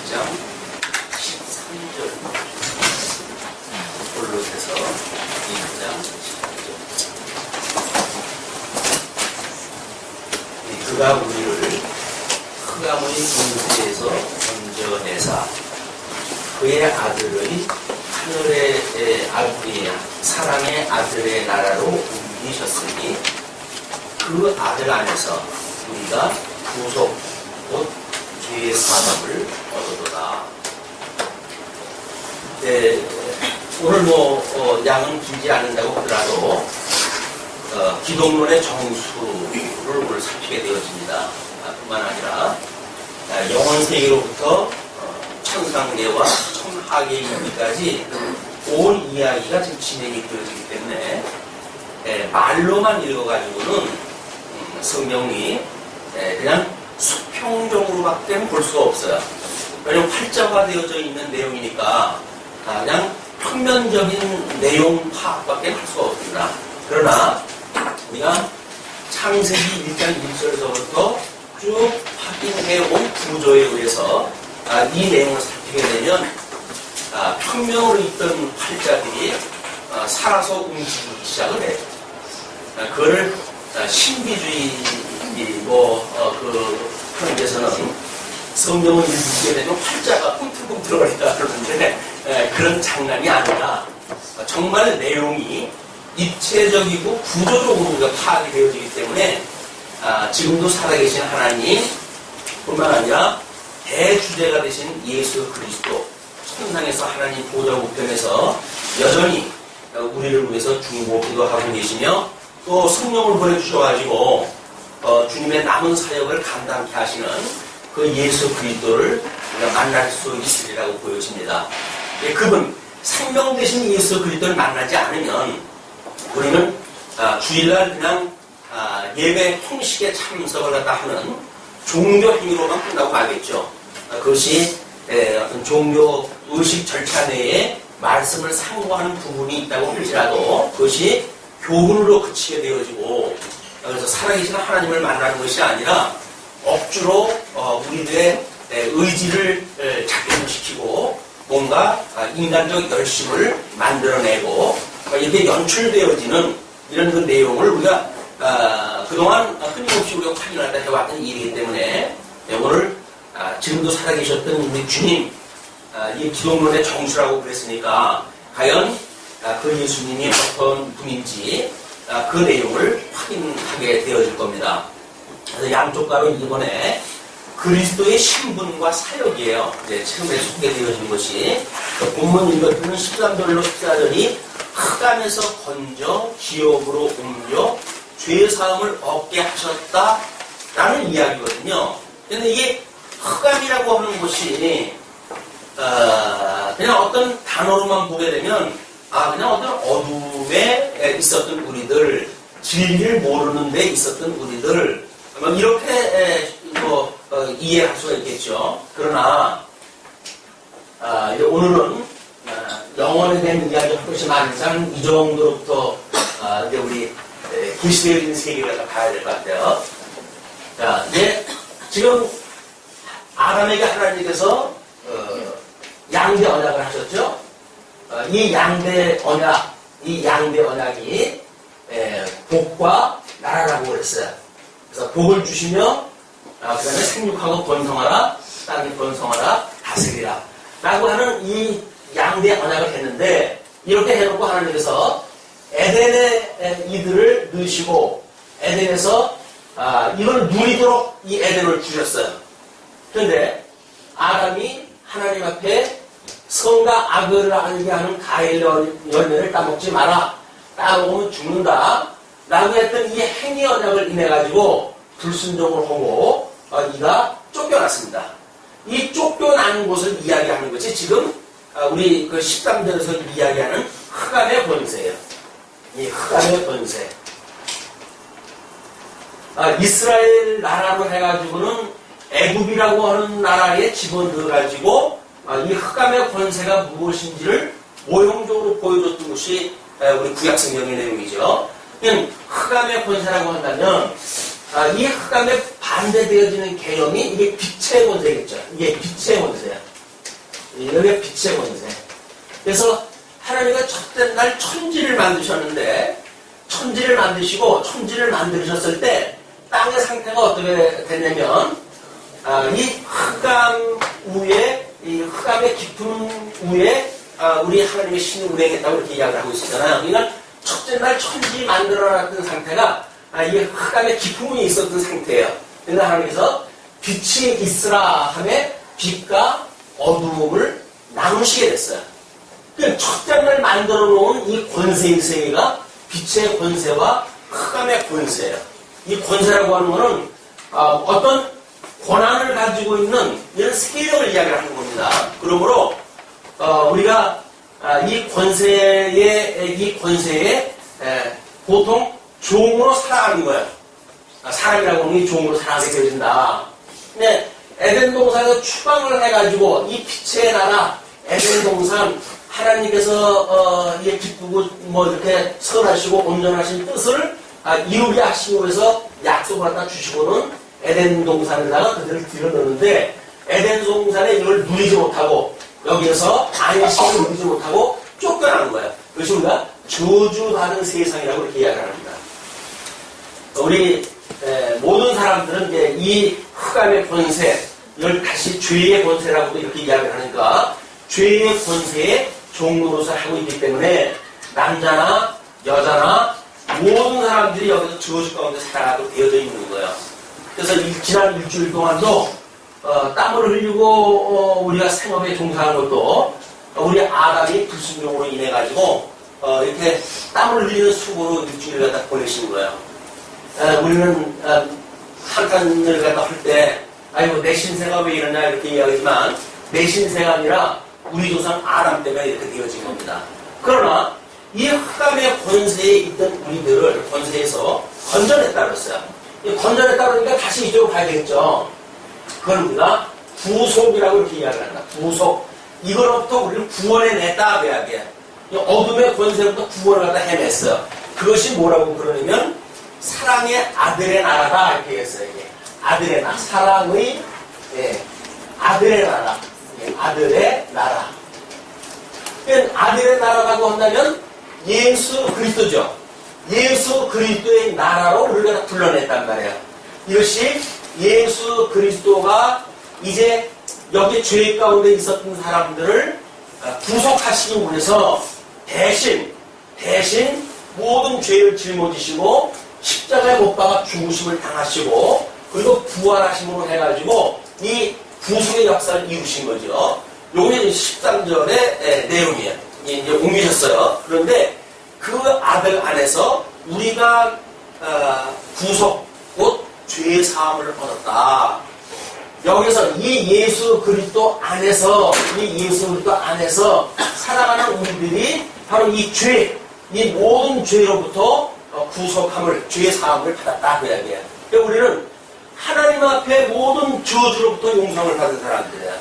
1장 13절 골로새서 1장 13절 그가 우리를 흑암의 권세에서 건져내사 그의 아들의 하늘의 아들이 사랑의 아들의 나라로 옮기셨으니 그 아들 안에서 우리가 구속 곧 죄의 사함을 얻어도다. 네, 오늘 양은 길지 않는다고 하더라도 기독론의 정수를 오늘 살피게 되어집니다. 뿐만 아니라 영원 세계로부터 천상계와 천하계 이르기까지 온 이야기가 지금 진행이 되어지기 때문에 말로만 읽어가지고는 성경이 그냥 수평적으로밖에 볼 수가 없어요. 왜냐하면 활자가 되어져 있는 내용이니까 그냥 평면적인 내용 파악밖에 할 수가 없습니다. 그러나 우리가 창세기 1장 1절에서부터 쭉 확인해온 구조에 의해서 이 내용을 살피게 되면 평면으로 있던 활자들이 살아서 움직이기 시작을 해요. 그거를 신비주의 그런 데서는 성경을 읽게 되면 활자가 꿈틀꿈틀거린다 그러는데 그런 장난이 아니라 정말 내용이 입체적이고 구조적으로 우리가 파악이 되어지기 때문에 지금도 살아계신 하나님 뿐만 아니라 대주제가 되신 예수 그리스도 천상에서 하나님 보좌 우편에서 여전히 우리를 위해서 중보기도 하고 계시며 또 성령을 보내주셔가지고 주님의 남은 사역을 감당케 하시는 그 예수 그리스도를 우리가 만날 수 있으리라고 보여집니다. 그분 생명 되신 예수 그리스도를 만나지 않으면 우리는 주일날 그냥 예배 형식에 참석을 갖다 하는 종교 행위로만 끝나고 말겠죠. 그것이 어떤 종교 의식 절차 내에 말씀을 상고하는 부분이 있다고 할지라도 그것이 교훈으로 그치게 되어지고 그래서 살아계신 하나님을 만나는 것이 아니라 억지로 우리들의 의지를 작동시키고 뭔가 인간적 열심을 만들어내고 이렇게 연출되어지는 이런 그 내용을 우리가 그동안 끊임없이 우리가 확인하다 해왔던 일이기 때문에 오늘 지금도 살아계셨던 우리 주님 이 기독론의 정수라고 그랬으니까 과연 그 예수님이 어떤 분인지 그 내용을 확인하게 되어질 겁니다. 그래서 양쪽 가로 이번에 그리스도의 신분과 사역이에요. 처음에 소개되어진 것이 본문 읽었던 13절로 14절이 흑암에서 건져 기업으로 옮겨 죄사함을 얻게 하셨다라는 이야기거든요. 그런데 이게 흑암이라고 하는 것이 그냥 어떤 단어로만 보게 되면 그냥 어떤 어둠에 있었던 우리들, 진리를 모르는 데 있었던 우리들 이렇게 이해할 수가 있겠죠. 그러나 오늘은 영원에 대한 이야기 할 것이 많은 이 정도로부터 이제 우리 계시되어 있는 세계를 가야 될 것 같아요. 자, 이제 지금 아담에게 하나님께서 양대 언약을 하셨죠. 이 양대 언약이 복과 나라라고 그랬어요. 그래서 복을 주시며 그 다음에 생육하고 번성하라, 땅에 번성하라, 다스리라 라고 하는 이 양대 언약을 했는데 이렇게 해놓고 하나님께서 에덴에 이들을 넣으시고 에덴에서 이걸 누리도록 이 에덴을 주셨어요. 그런데 아담이 하나님 앞에 선과 악을 알게 하는 과일 열매를 따먹지 마라. 따먹으면 죽는다. 라고 했던 이 행위 언약을 인해가지고 불순종을 하고 이가 쫓겨났습니다. 이 쫓겨나는 곳을 이야기하는 것이 지금 우리 그 13절에서 이야기하는 흑암의 권세예요. 이 흑암의 권세. 이스라엘 나라로 해가지고는 애굽이라고 하는 나라에 집어넣어가지고 이 흑암의 권세가 무엇인지를 모형적으로 보여줬던 것이 우리 구약성경의 내용이죠. 흑암의 권세라고 한다면 이 흑암에 반대되어지는 개념이 이게 빛의 권세겠죠. 이게 빛의 권세야. 여기가 빛의 권세. 그래서 하나님가 첫째 날 천지를 만드셨는데 천지를 만드시고 천지를 만드셨을 때 땅의 상태가 어떻게 됐냐면 이 흑암 위에 이 흑암의 깊은 위에 우리 하나님의 신이 운행했다고 이렇게 이야기를 하고 있었잖아요. 그러니까 첫째 날 천지 만들어놨던 상태가 이 흑암의 깊은 위에 있었던 상태예요. 그러니까 하나님께서 빛이 있으라 하며 빛과 어두움을 나누시게 됐어요. 첫째 날 만들어 놓은 이 권세의 세계가 빛의 권세와 흑암의 권세예요. 이 권세라고 하는 것은 어떤 권한을 가지고 있는 이런 세력을 이야기하는 겁니다. 그러므로 우리가 이 권세에 보통 종으로 살아가는 거예요. 사람이라고 하는 게 종으로 살아가게 되어진다. 근데 에덴 동산에서 추방을 해가지고 이 빛의 나라 에덴 동산 하나님께서 기쁘고 이렇게 선하시고 온전하신 뜻을 이루게 하시기 위해서 약속을 갖다 주시고는 에덴 동산에다가 그들을 들여놓는데 에덴 동산에 이걸 누리지 못하고 여기에서 안식을 누리지 못하고 쫓겨나는 거예요. 그것이 우리가 저주받은 세상이라고 이렇게 이야기를 합니다. 우리 모든 사람들은 이제 이 흑암의 권세, 이걸 다시 죄의 권세라고도 이렇게 이야기를 하니까 죄의 권세에 종로로서 하고 있기 때문에 남자나 여자나 모든 사람들이 여기서 저주 가운데 살아가도 되어져 있는 거예요. 그래서 지난 일주일 동안도 땀을 흘리고 우리가 생업에 종사하는 것도 우리 아담이 불순종으로 인해 가지고 이렇게 땀을 흘리는 수고로 일주일을 갖다 보내신 거예요. 우리는 한탄을 갖다 할 때 아이고 내 신세가 왜 이러냐 이렇게 이야기하지만 내 신세가 아니라 우리 조상 아담 때문에 이렇게 되어진 겁니다. 그러나 이 흑암의 권세에 있던 우리들을 권세에서 건져냈다 그랬어요. 이 건져냈다 그러니까 다시 이쪽으로 가야 되겠죠. 그걸 우리가 구속이라고 이렇게 이야기를 한다. 구속. 이거로부터 우리를 구원해냈다 이야기해. 이 어둠의 권세로부터 구원을 갖다 해냈어요. 그것이 뭐라고 그러냐면 사랑의 아들의 나라다 이렇게 했어요. 이게. 아들의 나라. 사랑의 아들의 나라. 아들의 나라. 아들의 나라라고 한다면 예수 그리스도죠. 예수 그리스도의 나라로 우리가 불러냈단 말이에요. 이것이 예수 그리스도가 이제 여기 죄 가운데 있었던 사람들을 구속하시기 위해서 대신 모든 죄를 짊어지시고 십자가에 못 박아 죽으심을 당하시고 그리고 부활하심으로 해가지고 이 구속의 역사를 이루신 거죠. 요게 13절의 내용이에요. 이제 옮기셨어요. 그런데 그 아들 안에서 우리가 구속, 곧 죄의 사함을 얻었다. 여기서 이 예수 그리스도 안에서 살아가는 우리들이 바로 이 죄, 이 모든 죄로부터 구속함을, 죄의 사함을 받았다. 그 이야기예요. 그러니까 우리는 하나님 앞에 모든 저주로부터 용서를 받은 사람들이에요.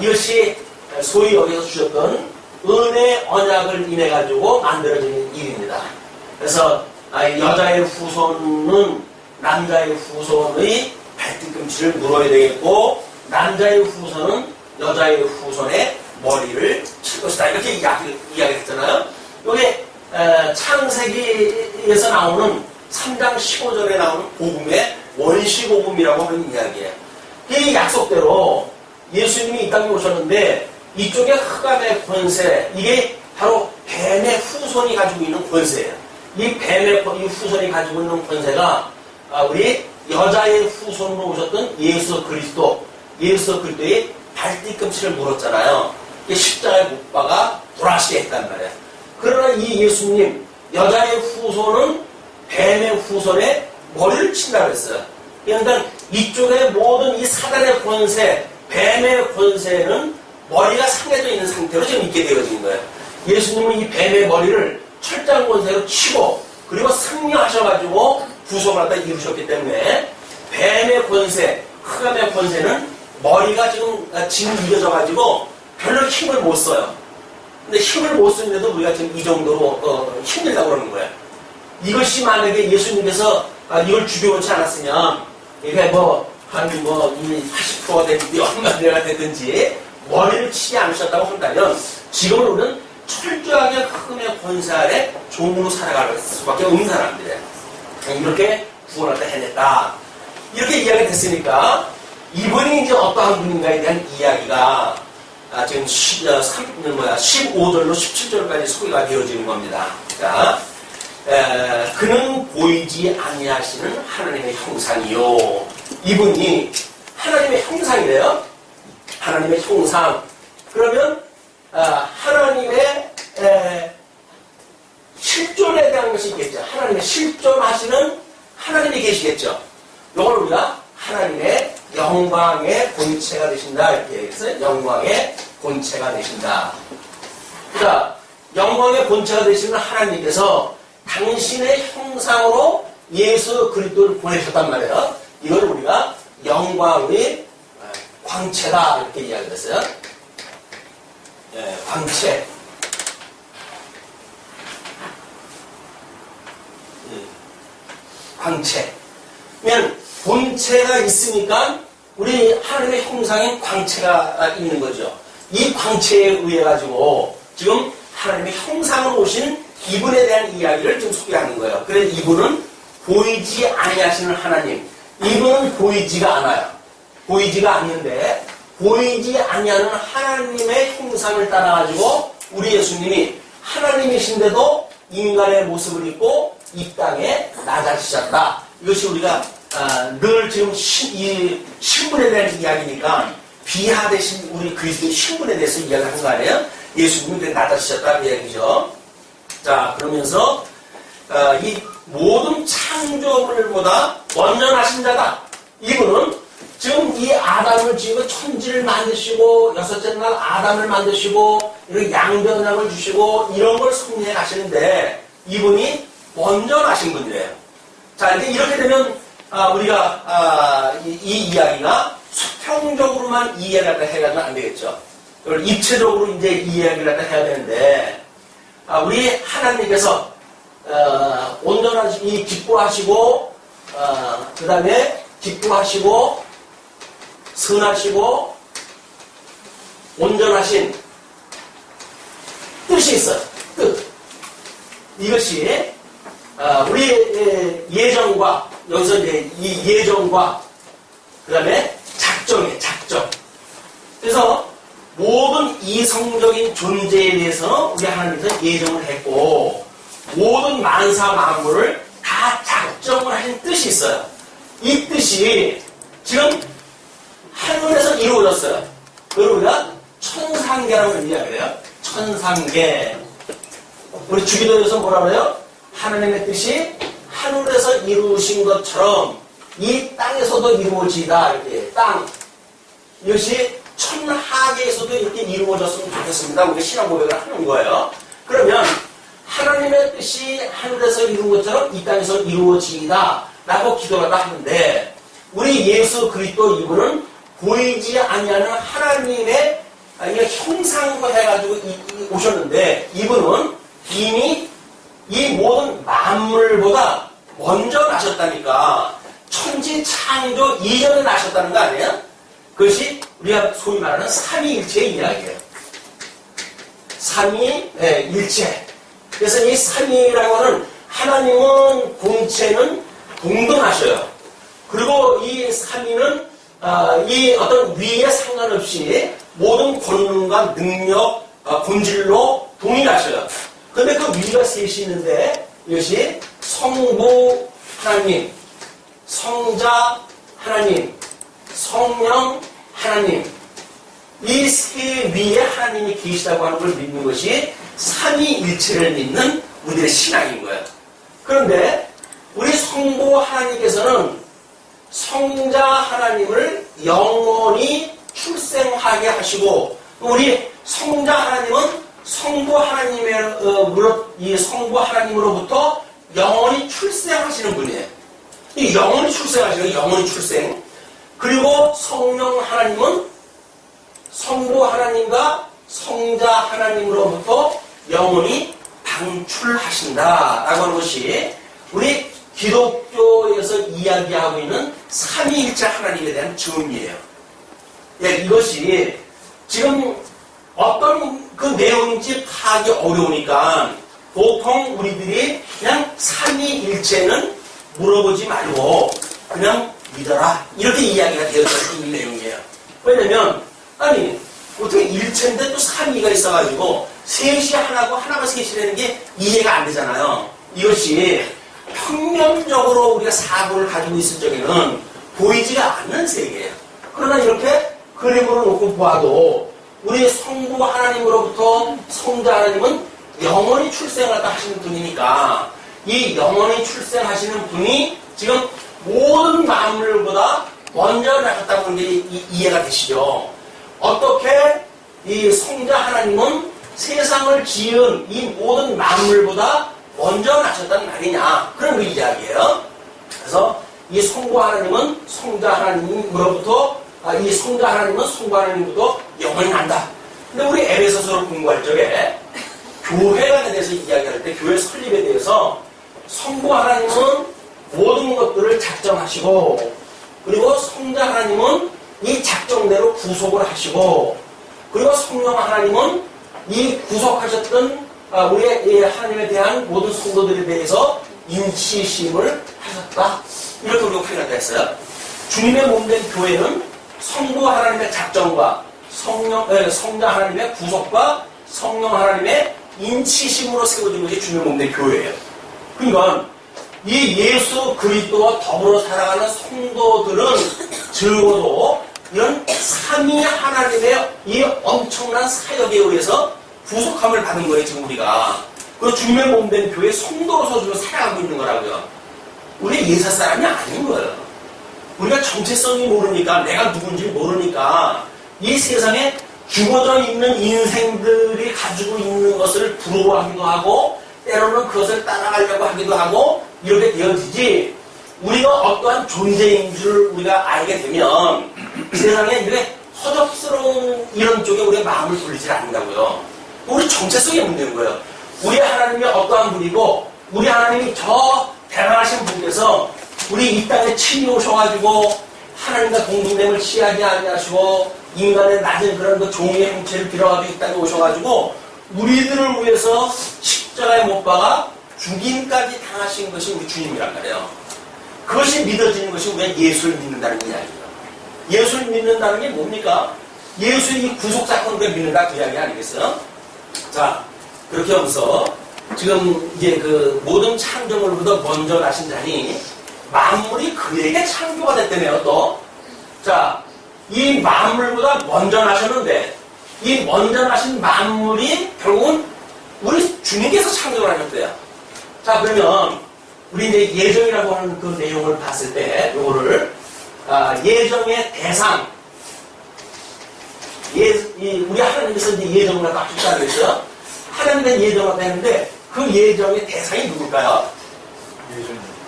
이것이 소위 여기서 주셨던 은혜 언약을 인해 가지고 만들어진 일입니다. 그래서 여자의 후손은 남자의 후손의 발뒤꿈치를 물어야 되겠고 남자의 후손은 여자의 후손의 머리를 칠 것이다. 이렇게 이야기했잖아요. 이게 창세기에서 나오는 3장 15절에 나오는 복음의 원시복음이라고 하는 이야기예요. 이 약속대로 예수님이 이 땅에 오셨는데 이쪽에 흑암의 권세, 이게 바로 뱀의 후손이 가지고 있는 권세예요. 이 뱀의 후손이 가지고 있는 권세가 우리 여자의 후손으로 오셨던 예수 그리스도의 발뒤꿈치를 물었잖아요. 십자가에 못 박아 돌아가시게 했단 말이에요. 그러나 이 예수님, 여자의 후손은 뱀의 후손에 머리를 친다고 했어요. 그러니까 이쪽에 모든 이 사단의 권세, 뱀의 권세는 머리가 상해져 있는 상태로 지금 있게 되어진 거예요. 예수님은 이 뱀의 머리를 철장 권세로 치고 그리고 승리하셔가지고 구속을 하다 이루셨기 때문에 뱀의 권세, 흑암의 권세는 머리가 지금 이겨져가지고 별로 힘을 못 써요. 근데 힘을 못 쓰는데도 우리가 지금 이 정도로 힘들다고 그러는 거예요. 이것이 만약에 예수님께서 이걸 죽여놓지 않았으면 이게 한 80%가 됐든지 얼마 내가 됐든지 머리를 치지 않으셨다고 한다면 지금은 우리는 철저하게 흑암의 권세 아래 종으로 살아갈 수밖에 없는 사람들이에요. 이렇게 구원을 해냈다. 이렇게 이야기가 됐으니까 이분이 이제 어떠한 분인가에 대한 이야기가 지금 15절로 17절까지 소개가 되어지는 겁니다. 자, 그는 보이지 아니하시는 하나님의 형상이요. 이분이 하나님의 형상이래요. 하나님의 형상. 그러면 하나님의 실존에 대한 것이 있겠죠. 하나님의 실존하시는 하나님이 계시겠죠. 이걸 우리가 하나님의 영광의 본체가 되신다. 이렇게 얘기해서 영광의 본체가 되신다. 자, 영광의 본체가 되시는 하나님께서 당신의 형상으로 예수 그리스도를 보내셨단 말이에요. 이걸 우리가 영광의 광채다. 이렇게 이야기했어요. 광채. 광채. 그러면 본체가 있으니까 우리 하나님의 형상인 광채가 있는 거죠. 이 광채에 의해 가지고 지금 하나님의 형상으로 오신 이분에 대한 이야기를 좀 소개하는 거예요. 그래서 이분은 보이지 아니하시는 하나님. 이분은 보이지가 않아요. 보이지가 않는데 보이지 아니하는 하나님의 형상을 따라가지고 우리 예수님이 하나님이신데도 인간의 모습을 입고 이 땅에 나타나셨다. 이것이 우리가 늘 지금 이 신분에 대한 이야기니까 비하되신 우리 그리스도의 신분에 대해서 이야기하는 거 아니에요? 예수님이 나타나셨다 그 얘기죠. 자, 그러면서 이 모든 창조물보다 먼저나신 자다. 이분은 지금 이 아담을 지금 천지를 만드시고 여섯째 날 아담을 만드시고 이렇게 양변장을 주시고 이런 걸 섭리해 가시는데 이분이 먼저 나신 분이래요. 자, 이제 이렇게 되면 우리가 이 이야기가 수평적으로만 이해를 해가지고 안 되겠죠. 이걸 입체적으로 이제 이야기를 해야 되는데 우리 하나님께서 온전한 이 기뻐하시고 그 다음에 기뻐하시고 선하시고 온전하신 뜻이 있어요. 뜻. 이것이 우리 예정과 여기서 이제 이 예정과 그 다음에 작정이에요. 작정. 그래서 모든 이성적인 존재에 대해서 우리 하나님께서 예정을 했고 모든 만사 만물을 다 작정을 하신 뜻이 있어요. 이 뜻이 지금 하늘에서 이루어졌어요. 그걸 우리가 천상계라고 이야기해요. 천상계. 우리 주기도에서 뭐라 그래요? 하나님의 뜻이 하늘에서 이루어진 것처럼 이 땅에서도 이루어지다. 이렇게 땅. 이것이 천하계에서도 이렇게 이루어졌으면 좋겠습니다. 우리가 신앙 고백을 하는 거예요. 그러면 하나님의 뜻이 하늘에서 이루어진 것처럼 이 땅에서 이루어지다 라고 기도를 하는데 우리 예수 그리스도 이분은 보이지 아니하는 하나님의 형상으로 해가지고 오셨는데 이분은 이미 이 모든 만물보다 먼저 나셨다니까 천지 창조 이전에 나셨다는 거 아니에요? 그것이 우리가 소위 말하는 삼위일체의 이야기예요. 삼위일체. 그래서 이 삼위라고 하는 하나님은 본체는 동등하셔요. 그리고 이 삼위는 이 어떤 위에 상관없이 모든 권능과 능력, 본질로 동일하셔요. 근데 그 위가 셋이 있는데 이것이 성부 하나님, 성자 하나님, 성령 하나님 이 세 위에 하나님이 계시다고 하는 걸 믿는 것이 삼위일체를 믿는 우리의 신앙인 거예요. 그런데 우리 성부 하나님께서는 성자 하나님을 영원히 출생하게 하시고 우리 성자 하나님은 성부 하나님으로부터 영원히 출생하시는 분이에요. 이 영원히 출생하시는 영원히 출생. 그리고 성령 하나님은 성부 하나님과 성자 하나님으로부터 영원히 방출하신다라고 하는 것이 우리 기독교에서 이야기하고 있는 삼위일체 하나님에 대한 증언이에요. 예, 이것이 지금 어떤 그 내용인지 파악이 어려우니까 보통 우리들이 그냥 삼위일체는 물어보지 말고 그냥 믿어라. 이렇게 이야기가 되어 있는 내용이에요. 왜냐면, 아니, 어떻게 일체인데 또 삼위가 있어가지고 셋이 하나고 하나가 셋이라는 게 이해가 안 되잖아요. 이것이 평면적으로 우리가 사고를 가지고 있을 적에는 보이지가 않는 세계예요. 그러나 이렇게 그림으로 놓고 보아도 우리 성부 하나님으로부터 성자 하나님은 영원히 출생하다 하시는 분이니까 이 영원히 출생하시는 분이 지금 모든 만물보다 먼저 나셨다고 하는 게 이해가 되시죠. 어떻게 이 성자 하나님은 세상을 지은 이 모든 만물보다 먼저 나셨다는 말이냐, 그런 그 이야기예요. 그래서 이 성부 하나님은 성자 하나님으로부터 이 성자 하나님은 성부 하나님부터 영원히 난다. 근데 우리 에베소서를 공부할 적에 교회에 대해서 이야기할 때 교회 설립에 대해서 성부 하나님은 모든 것들을 작정하시고 그리고 성자 하나님은 이 작정대로 구속을 하시고 그리고 성령 하나님은 이 구속하셨던 우리의 하나님에 대한 모든 성도들에 대해서 인치심을 하셨다. 이렇게 우리가 표현을 했어요. 주님의 몸된 교회는 성부 하나님의 작정과 성자 하나님의 구속과 성령 하나님의 인치심으로 세워진 것이 주님의 몸된 교회예요. 그러니까 이 예수 그리스도와 더불어 살아가는 성도들은 적어도 이런 삼위 하나님의 이 엄청난 사역에 의해서 구속함을 받은 거예요, 지금 우리가. 그리고 주님의 몸된 교회 성도로서 지금 살아가고 있는 거라고요. 우리 예사 사람이 아닌 거예요. 우리가 정체성이 모르니까, 내가 누군지 모르니까, 이 세상에 죽어져 있는 인생들이 가지고 있는 것을 부러워하기도 하고, 때로는 그것을 따라가려고 하기도 하고, 이렇게 되어지지, 우리가 어떠한 존재인 줄 우리가 알게 되면, 세상에 이렇게 허접스러운 이런 쪽에 우리의 마음을 돌리지 않는다고요. 우리 정체성이 문제인 거예요. 우리 하나님이 어떠한 분이고, 우리 하나님이 저 대단하신 분께서 우리 이 땅에 친히 오셔가지고 하나님과 동등됨을 취하지 아니하시고 인간의 낮은 그런 그 종의 형체를 빌어가지고 이 땅에 오셔가지고 우리들을 위해서 십자가에 못 박아 죽임까지 당하신 것이 우리 주님이란 말이에요. 그것이 믿어지는 것이 우리가 예수를 믿는다는 이야기예요. 예수를 믿는다는 게 뭡니까? 예수의 이 구속사건을 우리가 믿는다 그 이야기 아니겠어요? 자, 그렇게 하면서 지금 이제 그 모든 창조물보다 먼저 나신 자니 만물이 그에게 창조가 됐다네요, 또. 자, 이 만물보다 먼저 나셨는데 이 먼저 나신 만물이 결국은 우리 주님께서 창조를 하셨대요. 자, 그러면 우리 이제 예정이라고 하는 그 내용을 봤을 때 요거를 예정의 대상 우리 하나님께서 이제 예정을 갖다 하셨다고 했어요. 하나님의 예정을 갖다 했는데 그 예정의 대상이 누굴까요?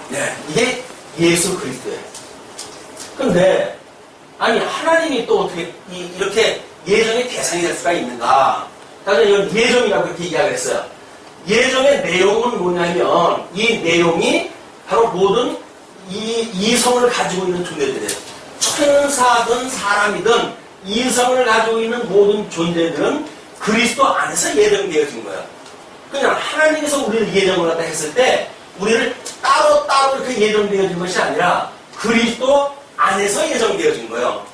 네, 이게 예수 그리스도예요. 근데 아니 하나님이 또 어떻게 이렇게 예정의 대상이 될 수가 있는가? 다시 이건 예정이라고 이렇게 이야기를 했어요. 예정의 내용은 뭐냐면 이 내용이 바로 모든 이성을 가지고 있는 존재들이에요. 천사든 사람이든 이성을 가지고 있는 모든 존재들은 그리스도 안에서 예정되어진 거예요. 그냥 하나님께서 우리를 예정을 갖다 했을 때 우리를 따로 이렇게 예정되어진 것이 아니라 그리스도 안에서 예정되어진 거예요.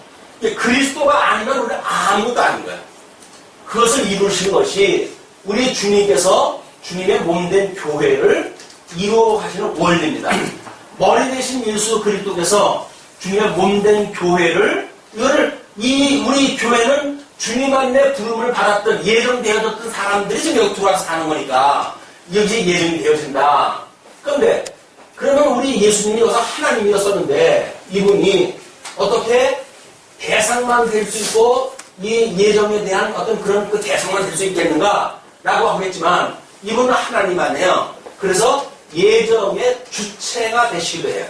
그리스도가 아니면 우리는 아무것도 아닌 거예요. 그것을 이루신 것이 우리 주님께서 주님의 몸된 교회를 이루어 가시는 원리입니다. 머리 대신 예수 그리스도께서 주님의 몸된 교회를 우리 교회는 주님 안에 부름을 받았던 예정되어졌던 사람들이 지금 여기 들어와서 사는 거니까 여기에 예정이 되어진다. 그런데 그러면 우리 예수님이 여기서 하나님이었었는데 이분이 어떻게 대상만 될 수 있고 이 예정에 대한 어떤 그런 그 대상만 될 수 있겠는가? 라고 하겠지만 이분은 하나님 아니에요. 그래서 예정의 주체가 되시기도 해요.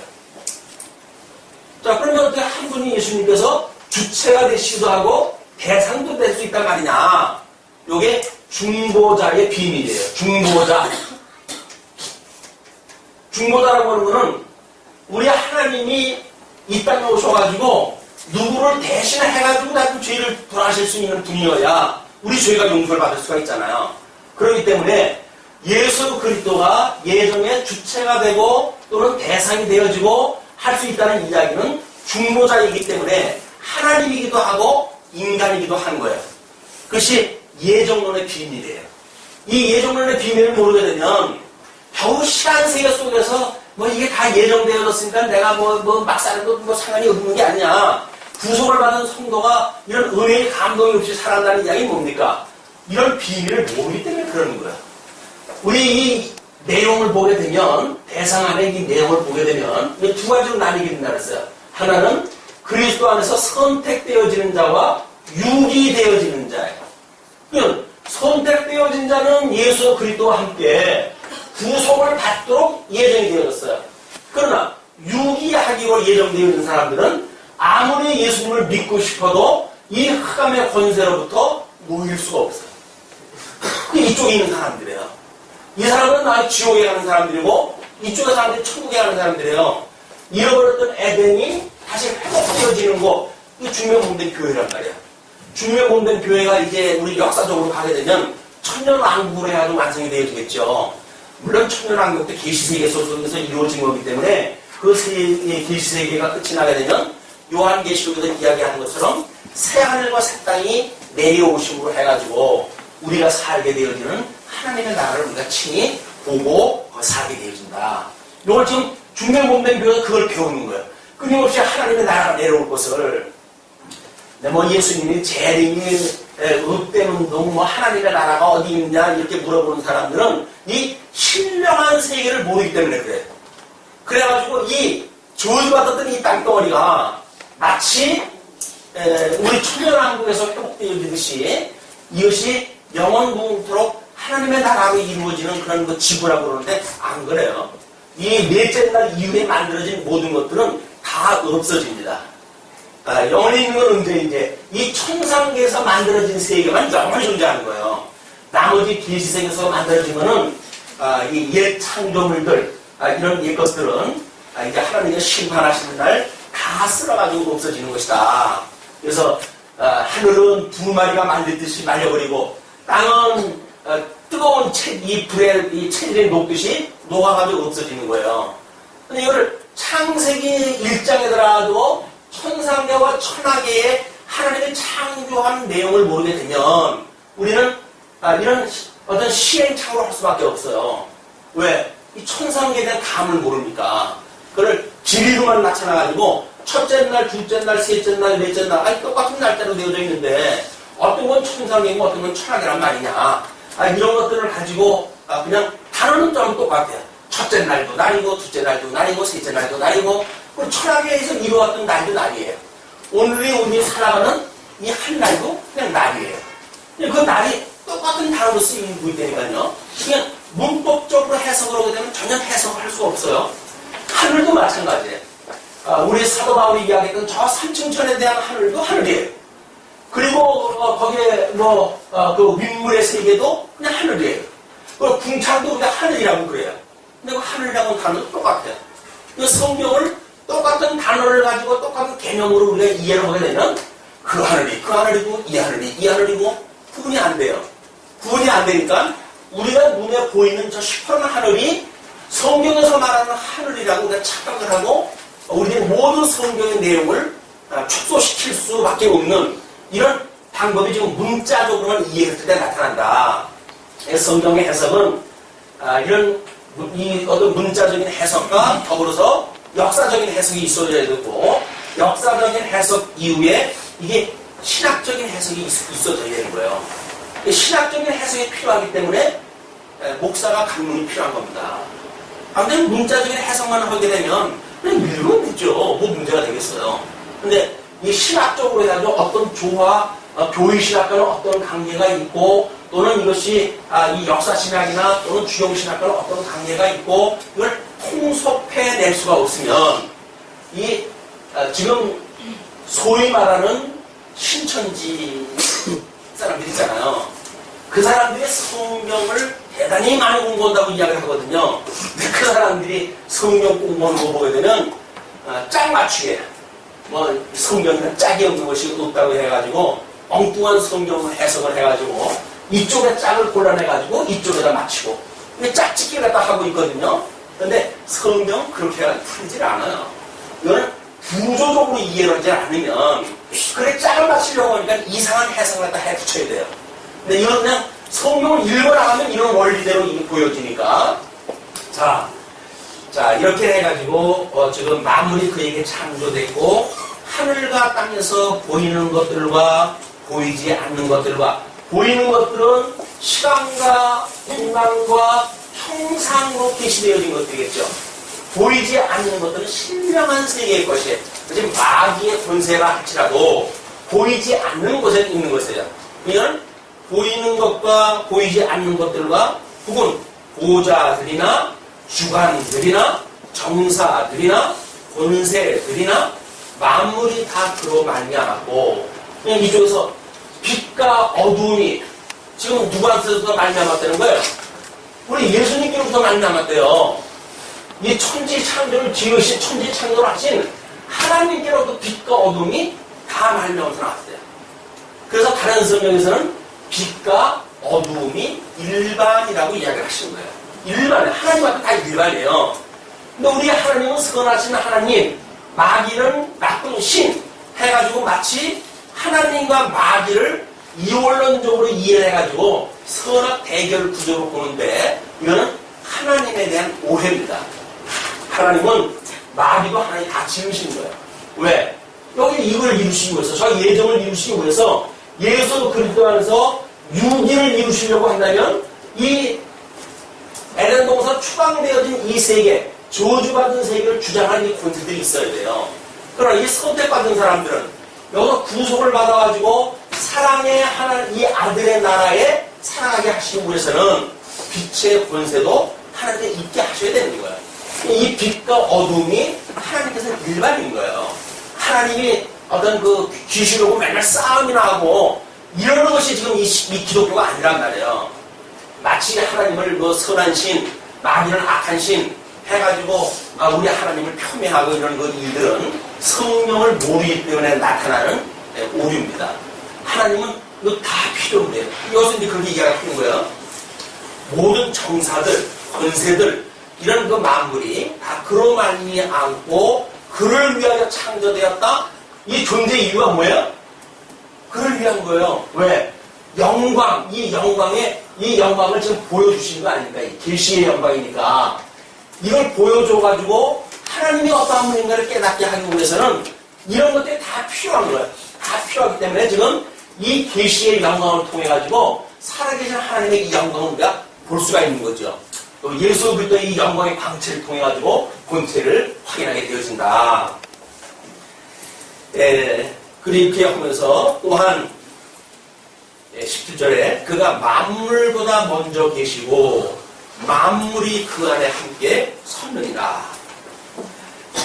자, 그러면 어떻게 한 분이 예수님께서 주체가 되시기도 하고 대상도 될 수 있단 말이냐? 요게 중보자의 비밀이에요. 중보자. 중보자라고 하는 거는 우리 하나님이 이 땅에 오셔가지고 누구를 대신해가지고 나그 죄를 돌아가실 수 있는 분이어야 우리 죄가 용서를 받을 수가 있잖아요. 그렇기 때문에 예수 그리스도가 예정의 주체가 되고 또는 대상이 되어지고 할 수 있다는 이야기는 중보자이기 때문에 하나님이기도 하고 인간이기도 한 거예요. 그것이 예정론의 비밀이에요. 이 예정론의 비밀을 모르게 되면 겨우 시간 세계 속에서 뭐 이게 다 예정되어졌으니까 내가 막 사는 거 상관이 없는 게 아니냐. 구속을 받은 성도가 이런 은혜의 감동이 없이 살아간다는 이야기 뭡니까? 이런 비밀을 모르기 때문에 그러는 거야. 우리 이 내용을 보게 되면, 대상 안에 이 내용을 보게 되면 두 가지로 나뉘게 된다 그랬어요. 하나는 그리스도 안에서 선택되어지는 자와 유기되어지는 자예요. 그러니까 선택되어진 자는 예수 그리스도와 함께 구속을 받도록 예정이 되어졌어요. 그러나 유기하기로 예정되어 있는 사람들은 아무리 예수님을 믿고 싶어도 이 흑암의 권세로부터 놓일 수가 없어요. 이쪽에 있는 사람들이에요. 이 사람은 지옥에 가는 사람들이고 이쪽에 사람들이 천국에 가는 사람들이에요. 잃어버렸던 에덴이 다시 회복되어지는 거, 이 중명공된 교회란 말이에요. 중명공된 교회가 이제 우리 역사적으로 가게 되면 천년왕국으로 해가지고 완성이 되어지겠죠. 물론 천년왕국도 계시세계 속에서 이루어진 거기 때문에 그 계시세계가 끝이 나게 되면 요한계시록에서 이야기하는 것처럼 새하늘과 새 땅이 내려오심으로 해가지고 우리가 살게 되어지는 하나님의 나라를 우리가 친히 보고 살게 되어진다. 이걸 지금 중명공된 교회가 그걸 배우는 거예요. 끊임없이 하나님의 나라가 내려올 것을. 뭐 예수님이 재림이 읍된 운동, 뭐 하나님의 나라가 어디 있냐 이렇게 물어보는 사람들은 이 신령한 세계를 모르기 때문에 그래요. 그래가지고 이 저주받았던 이 땅덩어리가 마치 우리 천년왕국에서 회복되어지듯이 이것이 영원토록 하나님의 나라로 이루어지는 그런 그 지구라고 그러는데 안 그래요. 이 넷째 날 이후에 만들어진 모든 것들은 다 없어집니다. 영원히 있는 건 언제 이제 이 천상계에서 만들어진 세계만 영원히 존재하는 거예요. 나머지 계시세계에서 만들어진 거는 이 옛 창조물들, 이런 옛 것들은 이제 하나님의 심판하시는 날 다 쓸어가지고 없어지는 것이다. 그래서 하늘은 두 마리가 말리듯이 말려버리고 땅은 뜨거운 이 불에 이 체질에 녹듯이 녹아가지고 없어지는 거예요. 근데 이거를 창세기 1장에 들어가도 천상계와 천하계의 하나님의 창조한 내용을 모르게 되면 우리는 이런 어떤 시행착오를 할 수밖에 없어요. 왜? 이 천상계에 대한 감을 모르니까. 그걸 지리로만 나타나가지고 첫째 날, 둘째 날, 셋째 날, 넷째 날 똑같은 날짜로 되어져 있는데 어떤 건 천상계고 어떤 건 천하계란 말이냐. 이런 것들을 가지고 그냥 단어는 좀 똑같아요. 첫째 날도 날이고 둘째 날도 날이고 셋째 날도 날이고 천하계에서 이루어왔던 날도 날이에요. 오늘이 우리 살아가는 이 한 날도 그냥 날이에요. 그 날이 똑같은 단어로 쓰이고 있다니까요. 그냥 문법적으로 해석을 하게 되면 전혀 해석을 할 수가 없어요. 하늘도 마찬가지예요. 우리 사도 바울이 이야기했던 저 삼층천에 대한 하늘도 하늘이에요. 그리고 거기에 그 윗물의 세계도 그냥 하늘이에요. 그리고 궁창도 우리가 하늘이라고 그래요. 근데 그 하늘이라고 단어도 똑같아요. 그 성경을 똑같은 단어를 가지고 똑같은 개념으로 우리가 이해를 하게 되면 그 하늘이 그 하늘이고 이 하늘이 이 하늘이고 구분이 안 돼요. 구분이 안 되니까 우리가 눈에 보이는 저 시퍼런 하늘이 성경에서 말하는 하늘이라고 우리가 착각을 하고 우리의 모든 성경의 내용을 축소시킬 수밖에 없는 이런 방법이 지금 문자적으로만 이해할 때 나타난다. 성경의 해석은 이런 어떤 문자적인 해석과 더불어서 역사적인 해석이 있어야 되고 역사적인 해석 이후에 이게 신학적인 해석이 있어야 되는 거예요. 신학적인 해석이 필요하기 때문에 목사가 강론이 필요한 겁니다. 근데 문자적인 해석만 하게 되면 그냥 읽으면 되죠. 뭐 문제가 되겠어요. 근데 이 신학적으로 해가지고 어떤 교의신학과는 어떤 관계가 있고 또는 이것이 이 역사신학이나 또는 주용신학과는 어떤 관계가 있고 이걸 통섭해낼 수가 없으면 지금 소위 말하는 신천지 사람들 있잖아요. 그 사람들이 성경을 대단히 많이 공부한다고 이야기를 하거든요. 근데 그 사람들이 성경 공부하는 거 보게 되면 짝 맞추게 뭐 성경에는 짝이 없는 것이 없다고 해가지고 엉뚱한 성경 해석을 해가지고 이쪽에 짝을 골라내가지고 이쪽에다 맞추고 짝짓기를 갖다 하고 있거든요. 그런데 성경 그렇게 풀리질 않아요. 이거는 구조적으로 이해를 하지 않으면 그래 짝을 맞추려고 하니까 이상한 해석을 갖다 해 붙여야 돼요. 근데 이건 그냥 성경을 읽어나가면 이런 원리대로 이게 보여지니까 자 이렇게 해가지고 지금 만물이 그에게 창조됐고 하늘과 땅에서 보이는 것들과 보이지 않는 것들과 보이는 것들은 시간과 공간과 형상으로 계시되어진 것들이겠죠. 보이지 않는 것들은 신령한 세계의 것이에요. 지금 마귀의 권세가 할지라도 보이지 않는 곳에 있는 것이에요. 이건 보이는 것과 보이지 않는 것들과 혹은 보좌들이나 주관들이나 정사들이나 권세들이나 만물이 다 그로 말미암았고 그냥 이쪽에서 빛과 어둠이 지금 누구한테서부터 말미암았다는 거예요? 우리 예수님께로부터 말미암았대요. 이 천지 창조를 지으신 천지 창조를 하신 하나님께로부터 빛과 어둠이 다 말미암아서 나왔대요. 그래서 다른 성경에서는 빛과 어둠이 일반이라고 이야기를 하시는 거예요. 일반, 하나님 앞에 다 일반이에요. 근데 우리 하나님은 선하신 하나님, 마귀는 나쁜 신 해가지고 마치 하나님과 마귀를 이원론적으로 이해해가지고 선악 대결 구조로 보는데 이거는 하나님에 대한 오해입니다. 하나님은 마귀도 하나님 다 지으신 거예요. 왜? 여기 이걸 이루시기 위해서, 저 예정을 이루시기 위해서 예수 그리스도 안에서 유기를 이루시려고 한다면 이 에덴 동산 추방되어진 이 세계, 저주받은 세계를 주장하는 이 권세들이 있어야 돼요. 그러나 이 선택받은 사람들은 여기서 구속을 받아가지고 사랑의 하나님, 이 아들의 나라에 살아가게 하시기 위해서는 빛의 권세도 하나님께 있게 하셔야 되는 거예요. 이 빛과 어둠이 하나님께서는 일반인 거예요. 하나님이 어떤 그 귀신하고 맨날 싸움이나 하고 이러는 것이 지금 이 기독교가 아니란 말이에요. 마치 하나님을 뭐 선한 신, 마귀는 악한 신 해가지고 우리 하나님을 폄훼하고 이런 그 일들은 성령을 모르기 때문에 나타나는 오류입니다. 하나님은 이거 다 필요로 돼요. 여기서 이제 그렇게 이야기하는 거예요. 모든 정사들, 권세들 이런 그 만물이 다 그로 말미암고 그를 위하여 창조되었다. 이 존재 이유가 뭐예요? 그를 위한 거예요. 왜? 영광, 이 영광을 지금 보여주신 거 아닙니까? 이 계시의 영광이니까. 이걸 보여줘가지고 하나님이 어떠한 분인가를 깨닫게 하기 위해서는 이런 것들이 다 필요한 거예요. 다 필요하기 때문에 지금 이 계시의 영광을 통해가지고 살아계신 하나님의 이 영광을 우리가 볼 수가 있는 거죠. 또 예수 그리스도의 이 영광의 광채를 통해가지고 본체를 확인하게 되어진다. 그렇게 하면서 또한 17절에 그가 만물보다 먼저 계시고 만물이 그 안에 함께 섰느니라.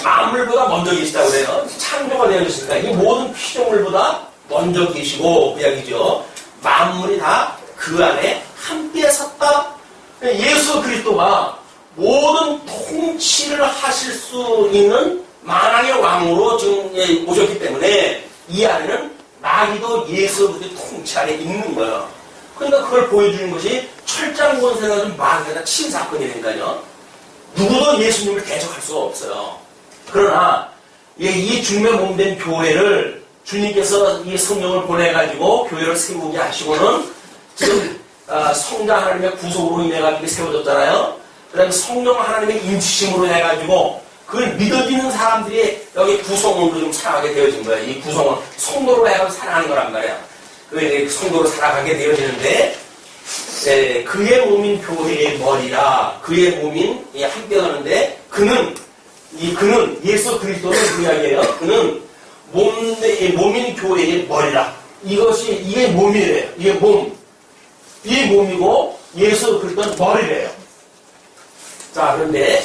만물보다 먼저 계시다고 그래요. 창조가 되어졌으니까 이 모든 피조물보다 먼저 계시고 그 이야기죠. 만물이 다 그 안에 함께 섰다. 예수 그리스도가 모든 통치를 하실 수 있는 만왕의 왕으로 지금 오셨기 때문에 이 안에는 마귀도 예수 그리스도의 통치 안에 있는 거예요. 그러니까 그걸 보여주는 것이 철장 권세가 좀 마귀가 친 사건이니까요. 누구도 예수님을 대적할 수가 없어요. 그러나 이 주님의 몸된 교회를 주님께서 이 성령을 보내가지고 교회를 세우게 하시고는 지금 성자 하나님의 구속으로 인해가지고 세워졌잖아요. 그 다음에 성령 하나님의 인치심으로 해가지고 그걸 믿어지는 사람들이 여기 구성으로 좀 살아가게 되어진 거예요. 이 구성은 성도로 해가지고 살아가는 거란 말이에요. 그 성도로 살아가게 되어지는데 그의 몸인 교회의 머리라 그의 몸인 함께 가는데 그는 예수 그리스도는 그 이야기예요. 그는 몸인 교회의 머리라. 이게 몸이래요. 이게 몸. 이 몸이고 예수 그리스도는 머리래요. 자, 그런데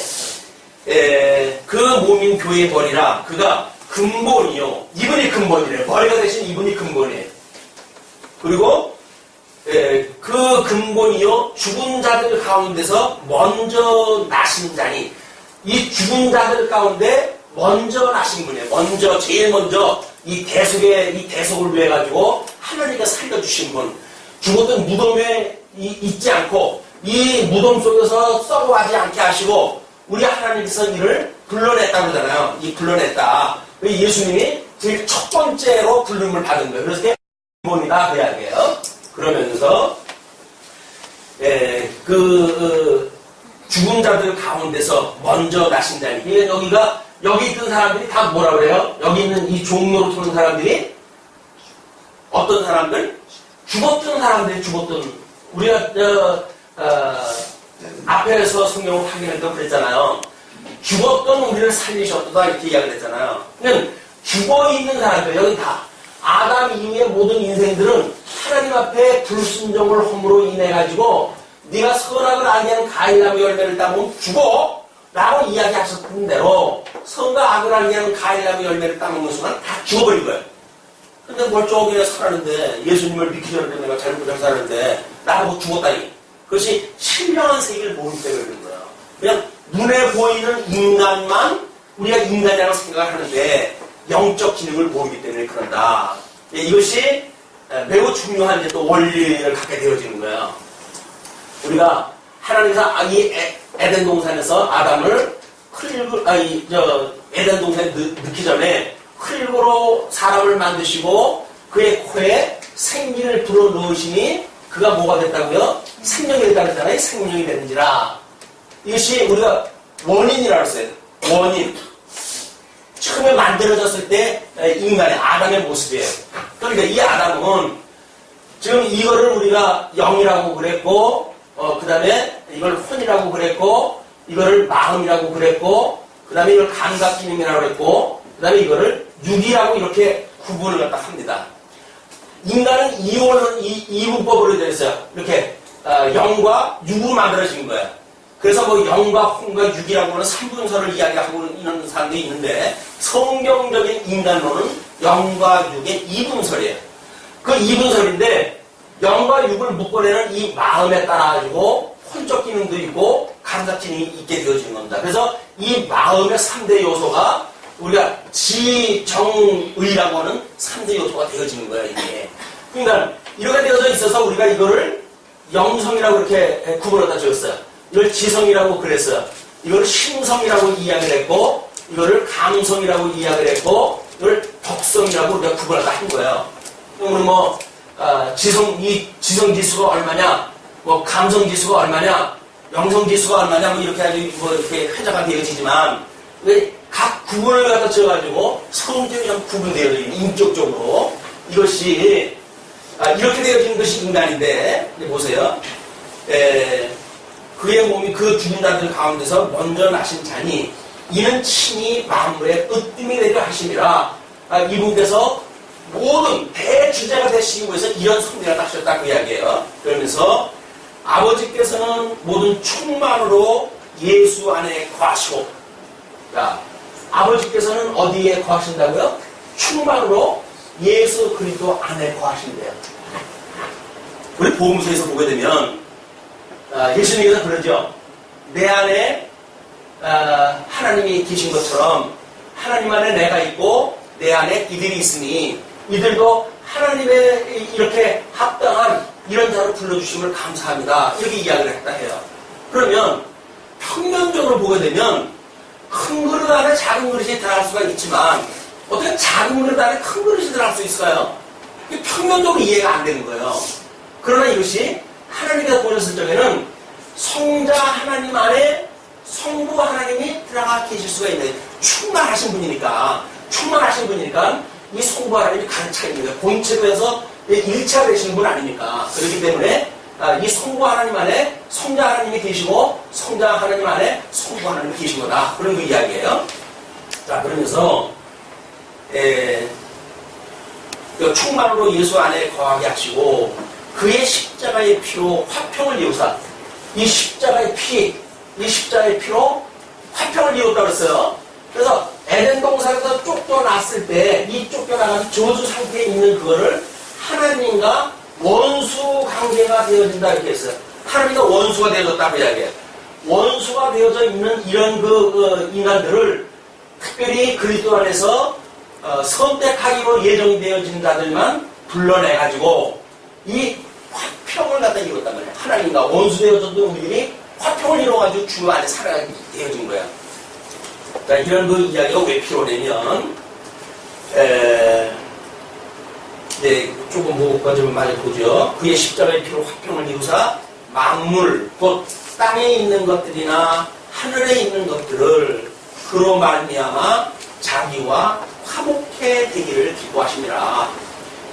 그 몸인 교회의 머리라. 그가 근본이요. 이분이 근본이래요. 머리가 대신 이분이 근본이에요. 그리고 그 근본이요. 죽은 자들 가운데서 먼저 나신 자니 이 죽은 자들 가운데 먼저 나신 분이에요. 제일 먼저 이 대속을 위해 가지고 하나님께 살려주신 분. 죽었던 무덤에 있지 않고 이 무덤 속에서 썩어가지 않게 하시고 우리 하나님께서 이를 불러냈다고 그러잖아요. 이 불러냈다. 예수님이 제일 첫 번째로 불름을 받은 거예요. 그래서 기본이다 그 이야기예요. 그러면서 죽은 자들 가운데서 먼저 나신 자니 여기 있던 사람들이 다 뭐라 그래요? 여기 있는 이 종로로 도는 사람들이 어떤 사람들? 죽었던 우리가 앞에서 성경을 확인했던 그랬잖아요. 죽었던 우리를 살리셨다 이렇게 이야기를 했잖아요. 그러니까 죽어있는 사람들 여기 다 아담 이후의 모든 인생들은 하나님 앞에 불순종을 함으로 인해 가지고 네가 선악을 알게 하는 가일나무 열매를 따먹으면 죽어 라고 이야기하셨던 대로 선과 악을 알게 하는 가일나무 열매를 따먹는 순간 다 죽어버린 거예요. 근데 멀쩡하게 살았는데 예수님을 믿기 전에 내가 잘못 살았는데 나하고 죽었다니. 그것이 신령한 세계를 모르기 때문에 그런 거예요. 그냥 눈에 보이는 인간만 우리가 인간이라고 생각을 하는데 영적 기능을 모르기 때문에 그런다. 이것이 매우 중요한 이제 또 원리를 갖게 되어지는 거예요. 우리가 하나님께서 이 에덴 동산에서 아담을 에덴 동산에 넣기 전에 흙으로 사람을 만드시고 그의 코에 생기를 불어 넣으시니 그가 뭐가 됐다고요? 생명이 됐다 그랬잖아요. 생명이 되는지라. 이것이 우리가 원인이라고 했어요. 원인. 처음에 만들어졌을 때 인간의 아담의 모습이에요. 그러니까 이 아담은 지금 이거를 우리가 영이라고 그랬고 그 다음에 이걸 혼이라고 그랬고 이거를 마음이라고 그랬고 그 다음에 이걸 감각기능이라고 그랬고 그 다음에 이거를 육이라고 이렇게 구분을 갖다 합니다. 인간은 이분법으로 되어 있어요. 이렇게 영과 육으로 만들어진 거예요. 그래서 뭐 영과 혼과 육이라고 하는 3분설을 이야기하고 있는 사람들이 있는데 성경적인 인간론은 영과 육의 2분설이에요. 그 2분설인데 영과 육을 묶어내는 이 마음에 따라가지고 혼적 기능도 있고 감각 기능이 있게 되어지는 겁니다. 그래서 이 마음의 3대 요소가 우리가 지정의라고 하는 3대 요소가 되어지는 거예요, 이게. 그러니까 이렇게 되어져 있어서 우리가 이거를 영성이라고 이렇게 구분하다 적었어요. 이걸 지성이라고 그랬어요. 이걸 심성이라고 이야기를 했고, 이거를 감성이라고 이야기를 했고, 이걸 덕성이라고 우리가 구분하다 한 거예요. 우리 지성 지수가 얼마냐, 감성 지수가 얼마냐, 영성 지수가 얼마냐, 이렇게 아주 이렇게 회자가 되어지지만, 각 구분을 갖다 지어가지고 성격이 구분되어 있는 인격적으로 이것이 이렇게 되어지는 것이 인간인데 보세요. 그의 몸이 그 죽은 자들 가운데서 먼저 나신 자니 이는 친히 만물의 으뜸이 되려 하심이라. 이분께서 모든 대주제가 되시기 위해서 이런 성대가 하셨다 그 이야기예요. 그러면서 아버지께서는 모든 충만으로 예수 안에 거하시고, 아버지께서는 어디에 거하신다고요? 충만으로 예수 그리스도 안에 거하신대요. 우리 복음서에서 보게 되면 예수님께서 그러죠. 내 안에 하나님이 계신 것처럼 하나님 안에 내가 있고 내 안에 이들이 있으니 이들도 하나님의 이렇게 합당한 이런 자로 불러주심을 감사합니다. 이렇게 이야기를 했다 해요. 그러면 평면적으로 보게 되면 큰 그릇 안에 작은 그릇이 들어갈 수가 있지만 어떻게 작은 그릇 안에 큰 그릇이 들어갈 수 있을까요? 이게 평면적으로 이해가 안 되는 거예요. 그러나 이것이 하나님께서 보셨을 적에는 성자 하나님 안에 성부 하나님이 들어가 계실 수가 있는 충만하신 분이니까 이 성부 하나님이 가득 있는 거예요. 본체에서 1차 되시는 분 아닙니까? 그렇기 때문에 이 성부 하나님 안에 성자 하나님이 계시고 성자 하나님 안에 성부 하나님이 계신 거다. 그런 그 이야기예요. 자, 그러면서 충만으로 예수 안에 거하게 하시고 그의 십자가의 피로 화평을 이루사. 이 십자가의 피로 화평을 이뤘다고 그랬어요. 그래서 에덴 동산에서 쫓겨났을 때 이 쫓겨나가서 저주 상태에 있는 그거를 하나님과 원수 관계가 되어진다 이렇게 했어요. 하나님과 원수가 되어졌다고 이야기해요. 원수가 되어져 있는 이런 인간들을 특별히 그리스도 안에서 선택하기로 예정되어진 자들만 불러내가지고 이 화평을 갖다 이뤘단 말이야. 하나님과 원수되어졌던 우리들이 화평을 이뤄가지고 주 안에 살아가게 되어진 거야. 자, 이런 그 이야기가 왜 필요하냐면, 네, 조금 뭐까지 많이 보죠. 그의 십자가의 피로 화평을 이루사 만물, 곧 땅에 있는 것들이나 하늘에 있는 것들을 그로 말미암아 자기와 화목해 되기를 기뻐하십니다.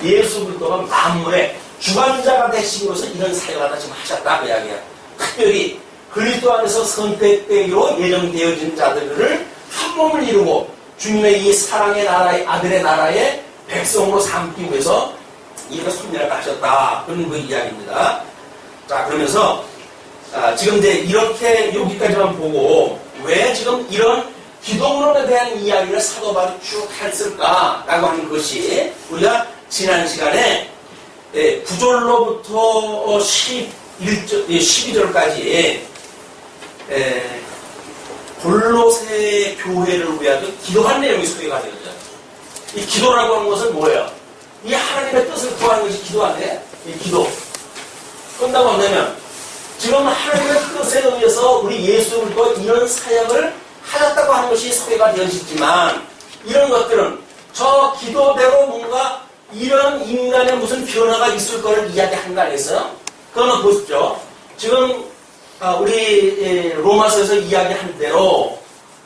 예수 그리스도가 만물의 주관자가 되시기로서 이런 사역을 다 지금 하셨다 그 이야기야. 특별히 그리스도 안에서 선택되기로 예정되어진 자들을 한 몸을 이루고 주님의 이 사랑의 나라의 아들의 나라의 백성으로 삼기 위해서 이런 선례를 하셨다. 그런 그 이야기입니다. 자, 그러면서 지금 이제 이렇게 여기까지만 보고 왜 지금 이런 기독론에 대한 이야기를 사도 바울이 쭉 했을까라고 하는 것이 우리가 지난 시간에 9절로부터 12절까지 골로새 교회를 위하여 기도한 내용이 소개가 되었죠. 이 기도라고 하는 것은 뭐예요? 이 하나님의 뜻을 구하는 것이 기도 아니에요? 이 기도. 끝나고 한다면 지금 하나님의 뜻에 의해서 우리 예수 그리스도 이런 사역을 하셨다고 하는 것이 소개가 되어지지만 이런 것들은 저 기도대로 뭔가 이런 인간의 무슨 변화가 있을 거를 이야기한 거 아니겠어요? 그거는 보십시오. 지금 우리 로마서에서 이야기한 대로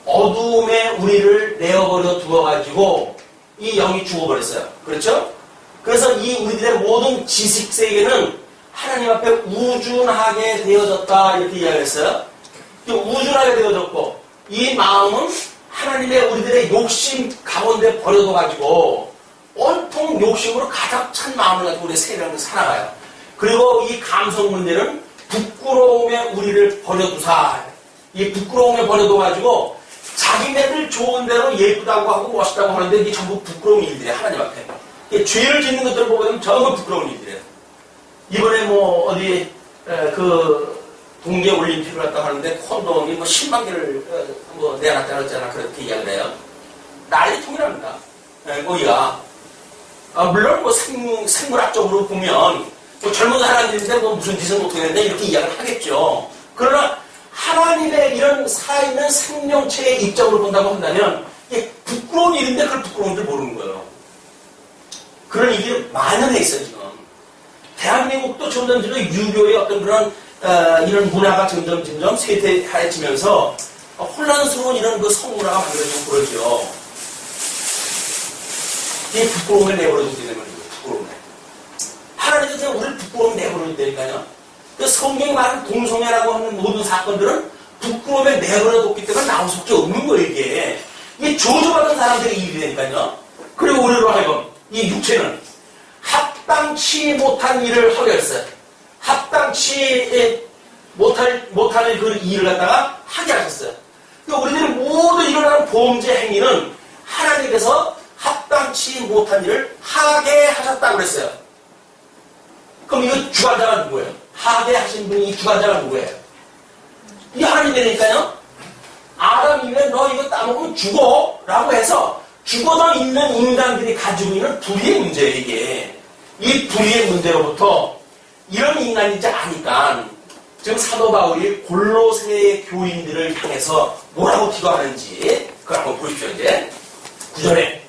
어두움에 우리를 내어버려 두어가지고 이 영이 죽어버렸어요. 그렇죠? 그래서 이 우리들의 모든 지식세계는 하나님 앞에 우준하게 되어졌다 이렇게 이야기했어요. 우준하게 되어졌고 이 마음은 하나님의 우리들의 욕심 가운데 버려둬가지고 온통 욕심으로 가득 찬 마음을 가지고 우리 세상을 살아가요. 그리고 이 감성 문제는 부끄러움에 우리를 버려두사 이 부끄러움에 버려둬가지고 자기네들 좋은 대로 예쁘다고 하고 멋있다고 하는데 이게 전부 부끄러운 일들이에요. 하나님 앞에. 죄를 짓는 것들을 보면 전부 부끄러운 일들이에요. 이번에 뭐 어디 그 동계 올림픽을 했다고 하는데 콘돔이 뭐 10만 개를 뭐 내놨다 그랬잖아. 그렇게 이야기를 해요. 난리 통일합니다. 거기가. 물론 뭐 생물학적으로 보면 뭐 젊은 사람들인데 뭐 무슨 짓을 못하게 했는데 이렇게 이야기를 하겠죠. 그러나 하나님의 이런 살아있는 생명체의 입장으로 본다고 한다면 이게 부끄러운 일인데 그걸 부끄러운 줄 모르는 거예요. 그런 일이 만연해 있어요 지금. 대한민국도 점점 유교의 어떤 그런 이런 문화가 점점 쇠퇴해지면서 혼란스러운 이런 그 성문화가 만들어지고 그러죠. 이게 부끄러움을 내버려두게 되는 거예요. 부끄러움을. 하나님께서 우리를 부끄러움 내버려두니까요. 그 성경이 말하는 동성애라고 하는 모든 사건들은 부끄러움에 내버려뒀기 때문에 나올 수밖에 없는 거예요, 이게. 이게 저주받은 사람들이 일이 되니까요. 그리고 우리로 하여금 이 육체는 합당치 못한 일을 하게 했어요. 합당치 못할 그 일을 갖다가 하게 하셨어요. 그러니까 우리들이 모두 일어나는 범죄 행위는 하나님께서 합당치 못한 일을 하게 하셨다고 그랬어요. 그럼 이거 주관자가 누구예요? 하게 하신 분이 이 주관자가 누구예요? 이 하나님이니까요. 아담이면 너 이거 따먹으면 죽어 라고 해서 죽어서 있는 인간들이 가지고 있는 불의의 문제예요. 이게. 이 불의의 문제로부터 이런 인간이지 아니까 지금 사도 바울이 골로새 교인들을 향해서 뭐라고 기도하는지 그걸 한번 보십시오. 이제 9절에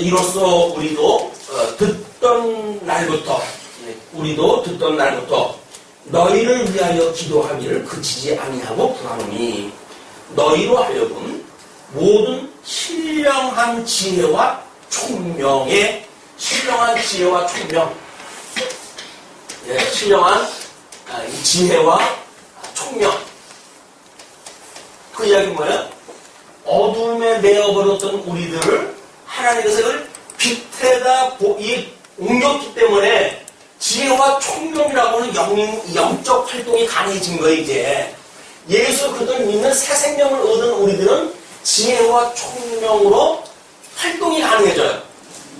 이로써 우리도 듣던 날부터 너희를 위하여 기도하기를 그치지 아니하고 구하노니 너희로 하여금 모든 신령한 지혜와 총명 신령한 지혜와 총명 그 이야기는 뭐예요? 어둠에 내어버렸던 우리들을 하나님께서 이걸 빛에다 옮겼기 때문에 지혜와 총명이라고 하는 영적 활동이 강해진 거예요. 이제 예수 그리스도를 믿는 새 생명을 얻은 우리들은 지혜와 총명으로 활동이 가능해져요.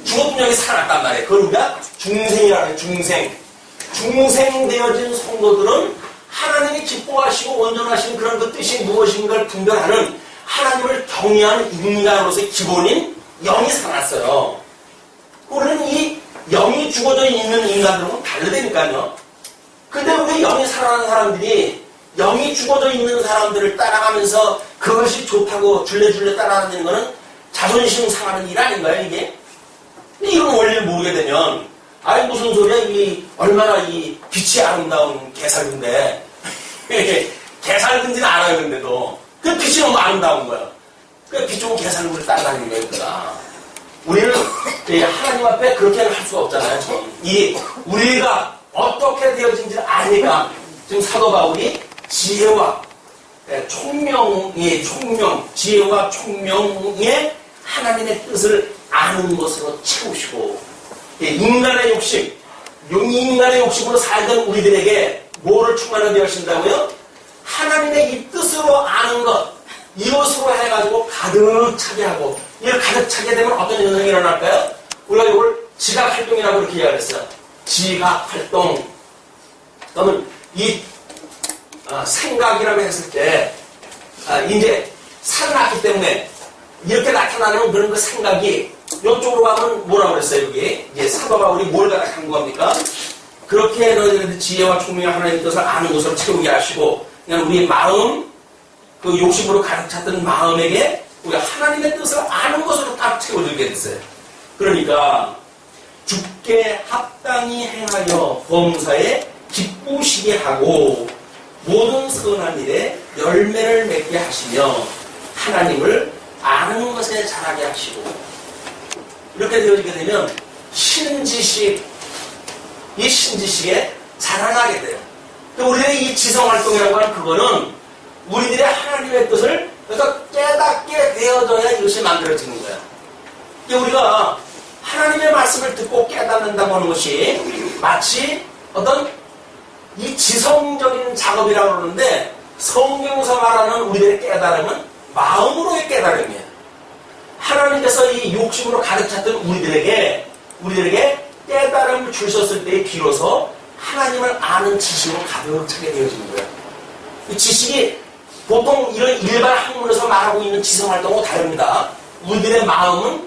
죽은 분명히 살아났단 말이에요. 그걸 우리가 중생이라는 중생되어진 성도들은 하나님이 기뻐하시고 온전하신 그런 그 뜻이 무엇인가를 분별하는 하나님을 경외하는 인간으로서의 기본인 영이 살아났어요. 우리는 이 영이 죽어져 있는 인간들은 다르다니까요. 근데 왜 영이 살아난 사람들이 영이 죽어져 있는 사람들을 따라가면서 그것이 좋다고 줄레줄레 따라가는 거는 자존심 상하는 일 아닌가요, 이게? 이런 원리를 모르게 되면, 아니, 무슨 소리야, 이, 얼마나 이 빛이 아름다운 개살근데, 개살근지는 않아요, 근데도. 그 빛이 너무 아름다운 거야. 그 빛 좋은 개살근을 따라다니는 거예요, 그러니까. 우리는 하나님 앞에 그렇게는 할 수가 없잖아요. 우리가 어떻게 되어진지를 아니까, 지금 사도 바울이 지혜와 지혜와 총명의 하나님의 뜻을 아는 것으로 채우시고, 인간의 욕심으로 살던 우리들에게 뭐를 충만하게 하신다고요? 하나님의 이 뜻으로 아는 것, 이것으로 해가지고 가득 차게 하고, 이걸 가득 차게 되면 어떤 현상이 일어날까요? 우리가 이걸 지각활동이라고 이렇게 이야기했어요. 지각활동. 그러면 이 생각이라고 했을 때, 이제 살아났기 때문에 이렇게 나타나는 그런 그 생각이 이쪽으로 가면 뭐라고 그랬어요, 여기? 이제 사도 바울이 뭘 갖다 강구합니까? 그렇게 너희들 지혜와 총명의 하나님의 뜻을 아는 것으로 채우게 하시고, 그냥 우리 마음, 그 욕심으로 가득 찼던 마음에게 우리가 하나님의 뜻을 아는 것으로 딱 채워주게 됐어요. 그러니까 주께 합당히 행하여 범사에 기쁘시게 하고 모든 선한 일에 열매를 맺게 하시며 하나님을 아는 것에 자라게 하시고, 이렇게 되어지게 되면 신지식, 이 신지식에 자라나게 돼요. 우리의 이 지성활동이라고 하는 그거는 우리들의 하나님의 뜻을 그래서 깨닫게 되어져야 이것이 만들어지는 거야. 우리가 하나님의 말씀을 듣고 깨닫는다고 하는 것이 마치 어떤 이 지성적인 작업이라고 그러는데, 성경에서 말하는 우리들의 깨달음은 마음으로의 깨달음이에요. 하나님께서 이 욕심으로 가득 찼던 우리들에게 깨달음을 주셨을 때 비로소 하나님을 아는 지식으로 가득 차게 되어지는 거예요. 이 지식이 보통 이런 일반 학문에서 말하고 있는 지성활동하고 다릅니다. 우리들의 마음을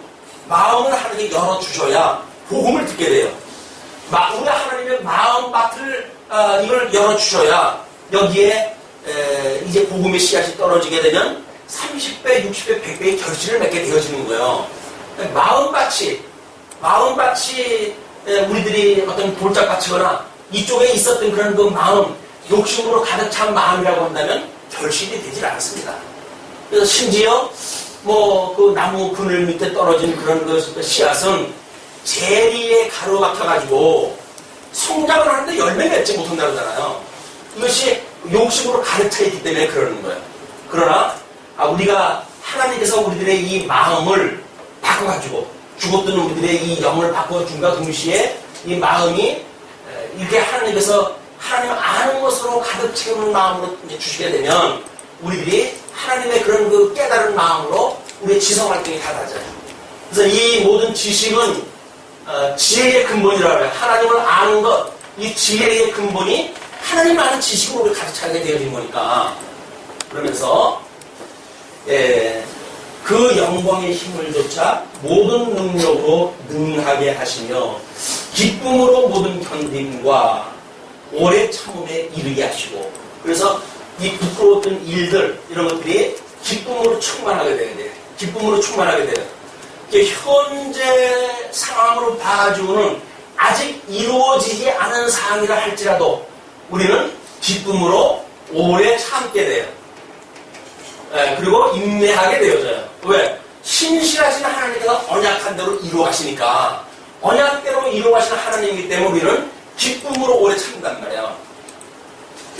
하나님께 열어주셔야 복음을 듣게 돼요. 우리가 하나님의 마음밭을 이걸 열어주셔야 여기에 이제 복음의 씨앗이 떨어지게 되면 30배, 60배, 100배의 결실을 맺게 되어지는 거예요. 마음밭이 우리들이 어떤 돌짝밭이거나 이쪽에 있었던 그런 그 마음, 욕심으로 가득 찬 마음이라고 한다면 결실이 되질 않습니다. 그래서 심지어 그 나무 그늘 밑에 떨어진 그런 그 씨앗은 재리에 가로막혀가지고 성장을 하는데 열매 맺지 못한다고 하잖아요. 이것이 욕심으로 가득 차 있기 때문에 그러는 거예요. 그러나 우리가 하나님께서 우리들의 이 마음을 바꿔가지고 죽었던 우리들의 이 영을 바꿔준과 동시에 이 마음이 이렇게 하나님께서 하나님을 아는 것으로 가득 채우는 마음으로 주시게 되면 우리들이 하나님의 그런 그 깨달은 마음으로 우리의 지성활동이 달라져요. 그래서 이 모든 지식은 지혜의 근본이라고 해요. 하나님을 아는 것, 이 지혜의 근본이 하나님을 아는 지식으로 우리 가득 차게 되어진 거니까. 그러면서 그 영광의 힘을 조차 모든 능력으로 능하게 하시며 기쁨으로 모든 견딤과 오래 참음에 이르게 하시고, 그래서 이 부끄러웠던 일들 이런 것들이 기쁨으로 충만하게 돼야 돼요. 기쁨으로 충만하게 돼요. 현재 상황으로 봐가지고는 아직 이루어지지 않은 상황이라 할지라도 우리는 기쁨으로 오래 참게 돼요. 그리고 인내하게 되어져요. 왜? 신실하신 하나님께서 언약한 대로 이루어가시니까, 언약대로 이루어가시는 하나님이기 때문에 우리는 기쁨으로 오래 참는단 말이에요.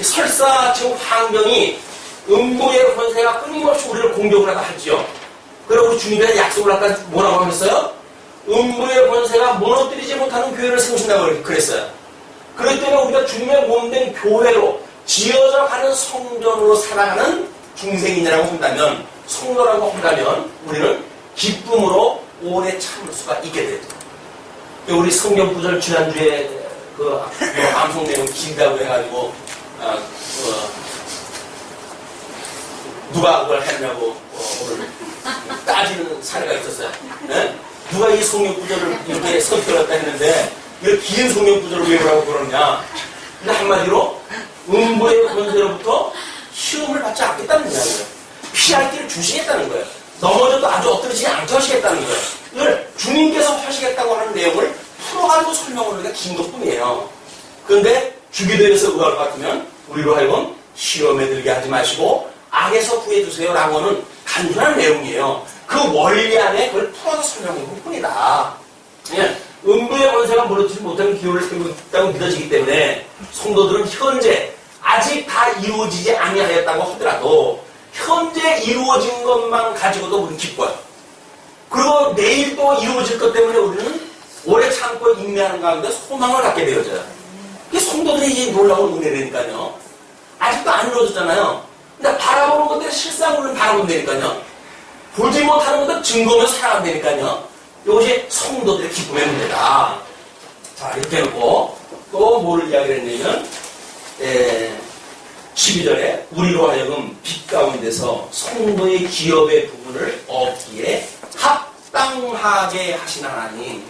설사 지금 환경이 음부의 권세가 끊임없이 우리를 공격을 하다 할지요. 그리고 우리 주님의 약속을 아까 뭐라고 하셨어요? 음부의 권세가 무너뜨리지 못하는 교회를 세우신다고 그랬어요. 그렇기 때문에 우리가 주님의 몸된 교회로 지어져 가는 성전으로 살아가는 중생이라고 한다면, 성도라고 한다면 우리는 기쁨으로 오래 참을 수가 있게 되죠. 우리 성경 구절 지난주에 암송 내용 길다고 해가지고 누가 그걸 했냐고 저를 따지는 사례가 있었어요. 네? 누가 이 성경 구절을 이렇게 선택했다 했는데 이런 긴 성경 구절을 외우라고 그러냐. 근데 한마디로 음부의 권세로부터 시험을 받지 않겠다는 이야기예요. 피할 길을 주시겠다는 거예요. 넘어져도 아주 엎드리지 않게 하시겠다는 거예요. 이걸 주님께서 하시겠다고 하는 내용을 풀어가지고 설명을 하기가 긴 것뿐이에요. 그런데 주기도에서 의할 것 같으면 우리로 하여금 시험에 들게 하지 마시고 악에서 구해주세요 라고 하는 단순한 내용이에요. 그 원리 안에 그걸 풀어서 설명한 것뿐이다. 예, 음부의 권세가 무너지지 못하는 기호를 세우고 있다고 믿어지기 때문에 성도들은 현재 아직 다 이루어지지 아니하였다고 하더라도 현재 이루어진 것만 가지고도 우리는 기뻐요. 그리고 내일 또 이루어질 것 때문에 우리는 오래 참고 인내하는 가운데 소망을 갖게 되어져요. 이게 성도들의 이 놀라운 은혜라니까요. 아직도 안 이루어졌잖아요. 근데 바라보는 것들이 실상으로는 바라본다니까요. 보지 못하는 것들 증거면 살아간다니까요. 이것이 성도들의 기쁨의 문제다. 자, 이렇게 해놓고 또 뭐를 이야기를 했냐면 12절에 우리로 하여금 빛 가운데서 성도의 기업의 부분을 얻기에 합당하게 하신 하나님.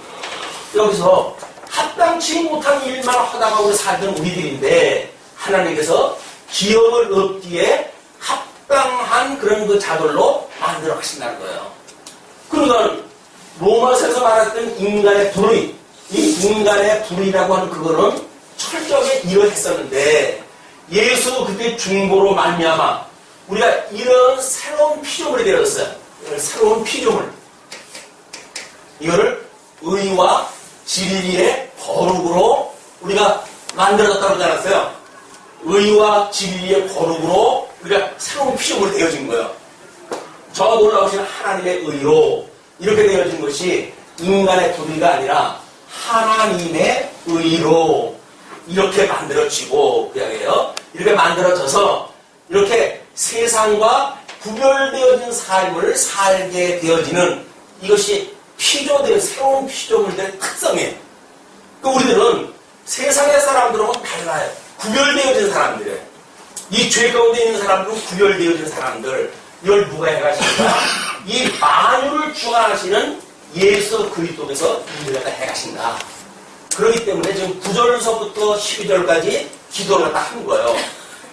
여기서 합당치 못한 일만 하다가 우리 살던 우리들인데 하나님께서 기업을 얻기에 합당한 그런 그 자들로 만들어 가신다는 거예요. 그러니까 로마서에서 말했던 인간의 불의, 이 인간의 불의라고 하는 그거는 철저하게 이러했었는데 예수 그때 중보로 말미암아 우리가 이런 새로운 피조물이 되었어요. 새로운 피조물. 이거를 의와 진리의 거룩으로 우리가 만들어졌다고 하지 않았어요? 의와 진리의 거룩으로 우리가 새로운 피조물이 되어진 거예요. 저 놀라우신 하나님의 의로 이렇게 되어진 것이 인간의 불의가 아니라 하나님의 의로 이렇게 만들어지고 그야게요. 이렇게 만들어져서 이렇게 세상과 구별되어진 삶을 살게 되어지는 이것이 새로운 피조물들의 특성이에요. 우리들은 세상의 사람들하고 달라요. 구별되어진 사람들이에요. 이 죄 가운데 있는 사람들은 구별되어진 사람들. 이걸 누가 해가십니까? 이 만유를 주관하시는 예수 그리스도께서 이를 갖다 해가신다. 그렇기 때문에 지금 9절서부터 12절까지 기도를 갖다 한 거예요.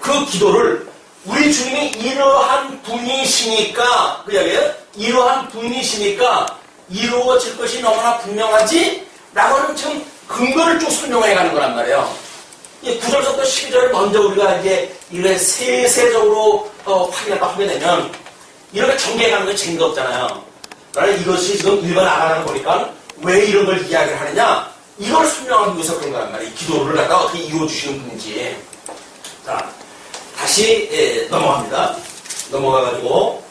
그 기도를 우리 주님이 이러한 분이시니까, 그 이야기예요? 이러한 분이시니까 이루어질 것이 너무나 분명하지? 라고 하는 지금 근거를 쭉 설명해 가는 거란 말이에요. 이 9절부터 12절을 먼저 우리가 이제 이렇게 세세적으로 확인하고 하게 되면 이렇게 전개해 가는 건 재미가 없잖아요. 그러나 이것이 지금 일반 아가를 보니까 왜 이런 걸 이야기를 하느냐? 이걸 설명하기 위해서 그런 거란 말이에요. 기도를 갖다가 어떻게 이루어주시는 분인지. 자, 다시 넘어갑니다. 넘어가가지고